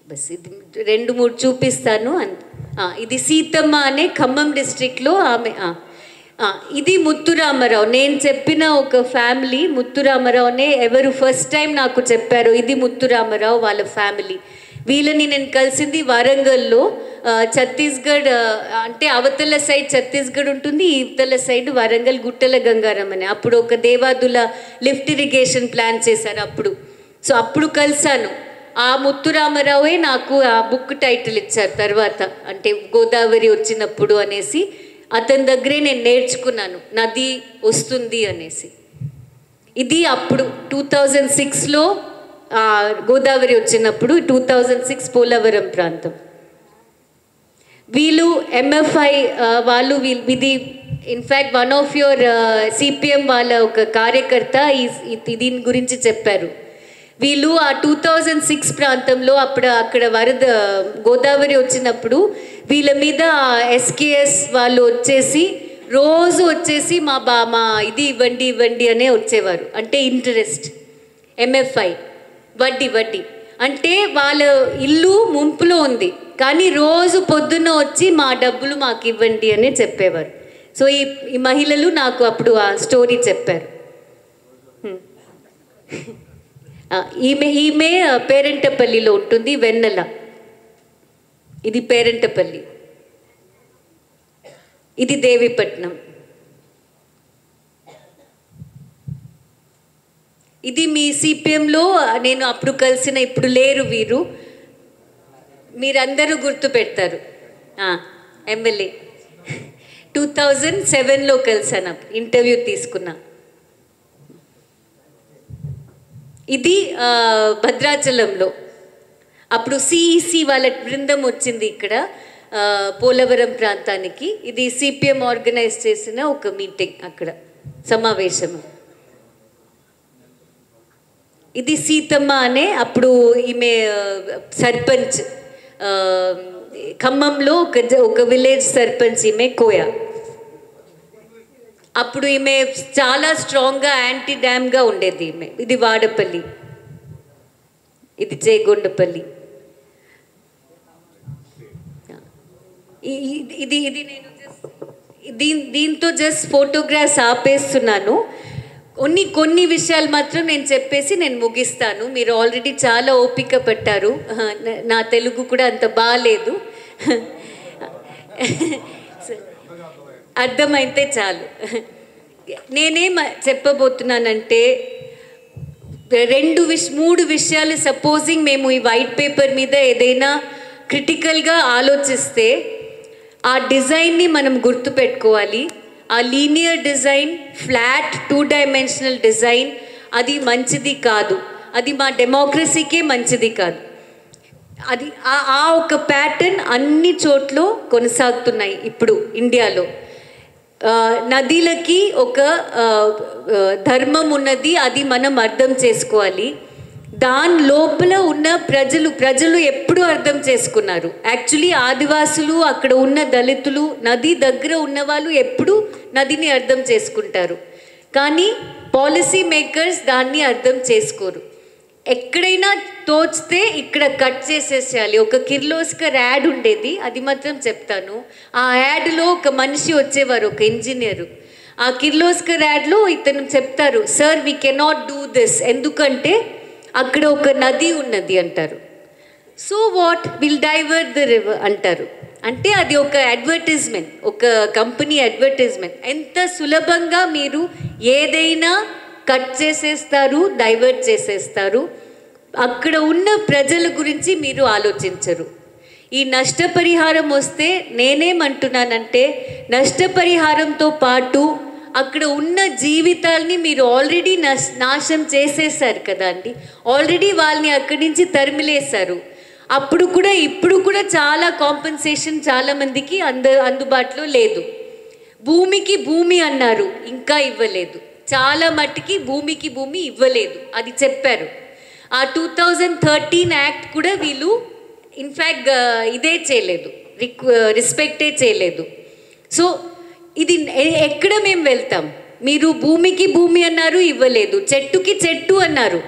బస్ ఇది 2-3 చూపిస్తాను. ఇది సీతమ్మ అనే ఖమ్మం డిస్ట్రిక్ట్లో ఆమె. ఇది ముత్తురామరావు, నేను చెప్పిన ఒక ఫ్యామిలీ ముత్తురామరావునే ఎవరు ఫస్ట్ టైం నాకు చెప్పారు. ఇది ముత్తురామరావు వాళ్ళ ఫ్యామిలీ. వీళ్ళని నేను కలిసింది వరంగల్లో. ఛత్తీస్గఢ్ అంటే అవతల సైడ్ ఛత్తీస్గఢ్ ఉంటుంది, ఇవతల సైడ్ వరంగల్ గుట్టల గంగారం అని. అప్పుడు ఒక దేవాదుల లిఫ్ట్ ఇరిగేషన్ ప్లాన్ చేశారు అప్పుడు. సో అప్పుడు కలిసాను. ఆ ముత్తురామరావే నాకు ఆ బుక్ టైటిల్ ఇచ్చారు తర్వాత, అంటే గోదావరి వచ్చినప్పుడు అనేసి. అతని దగ్గరే నేను నేర్చుకున్నాను నది వస్తుంది అనేసి. ఇది అప్పుడు 2006లో గోదావరి వచ్చినప్పుడు, 2006 పోలవరం ప్రాంతం. వీళ్ళు MFI వాళ్ళు, ఇది in fact one of your CPM వాళ్ళ ఒక కార్యకర్త దీని గురించి చెప్పారు. వీళ్ళు ఆ 2006 ప్రాంతంలో అక్కడ వరద గోదావరి వచ్చినప్పుడు వీళ్ళ మీద SKS వాళ్ళు రోజు వచ్చేసి మా ఇది ఇవ్వండి అనే వచ్చేవారు. అంటే ఇంట్రెస్ట్, MFI వడ్డీ అంటే వాళ్ళ ఇల్లు ముంపులో ఉంది, కానీ రోజు పొద్దున్న వచ్చి మా డబ్బులు మాకు ఇవ్వండి అని చెప్పేవారు. సో ఈ మహిళలు నాకు అప్పుడు ఆ స్టోరీ చెప్పారు. ఈమె పేరంటపల్లిలో ఉంటుంది, వెన్నెల. ఇది పేరంటపల్లి. ఇది దేవీపట్నం. ఇది మీ CPMలో నేను అప్పుడు కలిసిన, ఇప్పుడు లేరు వీరు, మీరందరూ గుర్తు పెడతారు. MLA 2007లో కలిసాను, ఇంటర్వ్యూ తీసుకున్నా. ఇది భద్రాచలంలో అప్పుడు CEC వాళ్ళ బృందం వచ్చింది ఇక్కడ పోలవరం ప్రాంతానికి. ఇది CPM ఆర్గనైజ్ చేసిన ఒక మీటింగ్, అక్కడ సమావేశము. ఇది సీతమ్మ అనే, అప్పుడు ఈమె సర్పంచ్ ఖమ్మంలో ఒక విలేజ్ సర్పంచ్, ఈమె కోయ. అప్పుడు ఈమె చాలా స్ట్రాంగ్గా యాంటీ డ్యామ్గా ఉండేది ఈమె. ఇది వాడపల్లి, ఇది జయగొండపల్లి. ఇది ఇది నేను దీంతో జస్ట్ ఫోటోగ్రాఫ్స్ ఆపేస్తున్నాను. కొన్ని విషయాలు మాత్రం నేను చెప్పేసి నేను ముగిస్తాను. మీరు ఆల్రెడీ చాలా ఓపిక పట్టారు. నా తెలుగు కూడా అంత బాగాలేదు, అర్థమైతే చాలు. నేనేం చెప్పబోతున్నానంటే 3 విషయాలు. సపోజింగ్ మేము ఈ వైట్ పేపర్ మీద ఏదైనా క్రిటికల్గా ఆలోచిస్తే ఆ డిజైన్ని మనం గుర్తుపెట్టుకోవాలి. ఆ linear design, flat 2 dimensional design అది మంచిది కాదు. అది మా డెమోక్రసీకే మంచిది కాదు. అది ఆ ఒక ప్యాటర్న్ అన్ని చోట్ల కొనసాగుతున్నాయి ఇప్పుడు ఇండియాలో. నదులకి ఒక ధర్మం ఉన్నది, అది మనం అర్థం చేసుకోవాలి. దాని లోపల ఉన్న ప్రజలు ఎప్పుడు అర్థం చేసుకున్నారు. యాక్చువల్లీ ఆదివాసులు, అక్కడ ఉన్న దళితులు, నది దగ్గర ఉన్న వాళ్ళు ఎప్పుడు నదిని అర్థం చేసుకుంటారు. కానీ పాలసీ మేకర్స్ దాన్ని అర్థం చేసుకోరు. ఎక్కడైనా తోచితే ఇక్కడ కట్ చేసేసేయాలి. ఒక కిర్లోస్కర్ యాడ్ ఉండేది, అది మాత్రం చెప్తాను. ఆ యాడ్లో ఒక మనిషి వచ్చేవారు, ఒక ఇంజనీరు. ఆ కిర్లోస్కర్ యాడ్లో ఇతను చెప్తారు, sir we cannot do this, ఎందుకంటే అక్కడ ఒక నది ఉన్నది అంటారు. So what, will divert the river అంటారు. అంటే అది ఒక అడ్వర్టైజ్మెంట్, ఒక కంపెనీ అడ్వర్టైజ్మెంట్. ఎంత సులభంగా మీరు ఏదైనా కట్ చేసేస్తారు, డైవర్ట్ చేసేస్తారు. అక్కడ ఉన్న ప్రజల గురించి మీరు ఆలోచించరు. ఈ నష్టపరిహారం వస్తే నేనేమంటున్నానంటే, నష్టపరిహారంతో పాటు అక్కడ ఉన్న జీవితాల్ని మీరు ఆల్రెడీ నాశనం చేసేసారు కదా అండి. ఆల్రెడీ వాళ్ళని అక్కడి నుంచి తరిమిలేశారు. ఇప్పుడు కూడా చాలా కాంపెన్సేషన్ చాలామందికి అందుబాటులో లేదు. భూమికి భూమి అన్నారు, ఇంకా ఇవ్వలేదు. చాలా మట్టికి భూమికి భూమి ఇవ్వలేదు, అది చెప్పారు. ఆ 2013 యాక్ట్ కూడా వీళ్ళు ఇన్ఫ్యాక్ట్ ఇదే చేయలేదు, రెస్పెక్టే చేయలేదు. సో ఇది ఎక్కడ మేము వెళ్తాం? మీరు భూమికి భూమి అన్నారు, ఇవ్వలేదు. చెట్టుకి చెట్టు అన్నారు,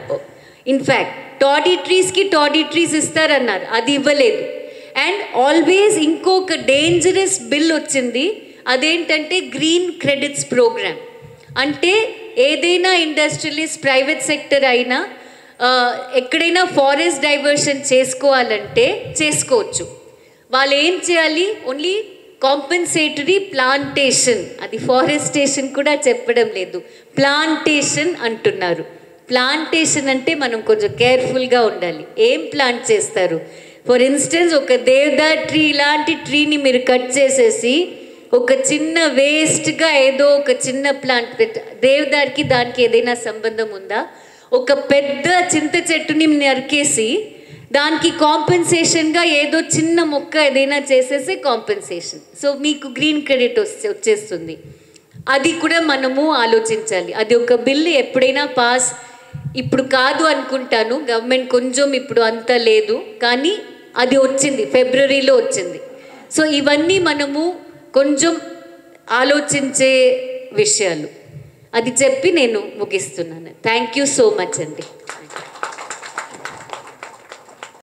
ఇన్ఫ్యాక్ట్ టాడీ ట్రీస్ ఇస్తారన్నారు, అది ఇవ్వలేదు. అండ్ ఆల్వేస్ ఇంకొక డేంజరస్ బిల్ వచ్చింది, అదేంటంటే గ్రీన్ క్రెడిట్స్ ప్రోగ్రామ్. అంటే ఏదైనా ఇండస్ట్రియలిస్ట్, ప్రైవేట్ సెక్టర్ అయినా ఎక్కడైనా ఫారెస్ట్ డైవర్షన్ చేసుకోవాలంటే చేసుకోవచ్చు. వాళ్ళు ఏం చేయాలి? ఓన్లీ కాంపెన్సేటరీ ప్లాంటేషన్, అది ఫారెస్టేషన్ కూడా చెప్పడం లేదు, ప్లాంటేషన్ అంటున్నారు. ప్లాంటేషన్ అంటే మనం కొంచెం కేర్ఫుల్గా ఉండాలి. ఏం ప్లాంట్ చేస్తారు? ఫర్ ఇన్స్టెన్స్ ఒక దేవదార్ ట్రీ లాంటి ట్రీని మీరు కట్ చేసేసి ఒక చిన్న వేస్ట్గా ఏదో ఒక చిన్న ప్లాంట్ దేవదార్కి దానికి ఏదైనా సంబంధం ఉందా? ఒక పెద్ద చింత చెట్టుని నరికేసి దానికి కాంపెన్సేషన్గా ఏదో చిన్న మొక్క ఏదైనా చేసేసి కాంపెన్సేషన్. సో మీకు గ్రీన్ క్రెడిట్ వచ్చేస్తుంది. అది కూడా మనము ఆలోచించాలి. అది ఒక బిల్లు ఎప్పుడైనా పాస్, ఇప్పుడు కాదు అనుకుంటాను, గవర్నమెంట్ కొంచెం ఇప్పుడు అంతా లేదు, కానీ అది వచ్చింది, ఫిబ్రవరిలో వచ్చింది. సో ఇవన్నీ మనము కొంచెం ఆలోచించే విషయాలు. అది చెప్పి నేను ముగిస్తున్నాను. థ్యాంక్ యూ సో మచ్ అండి.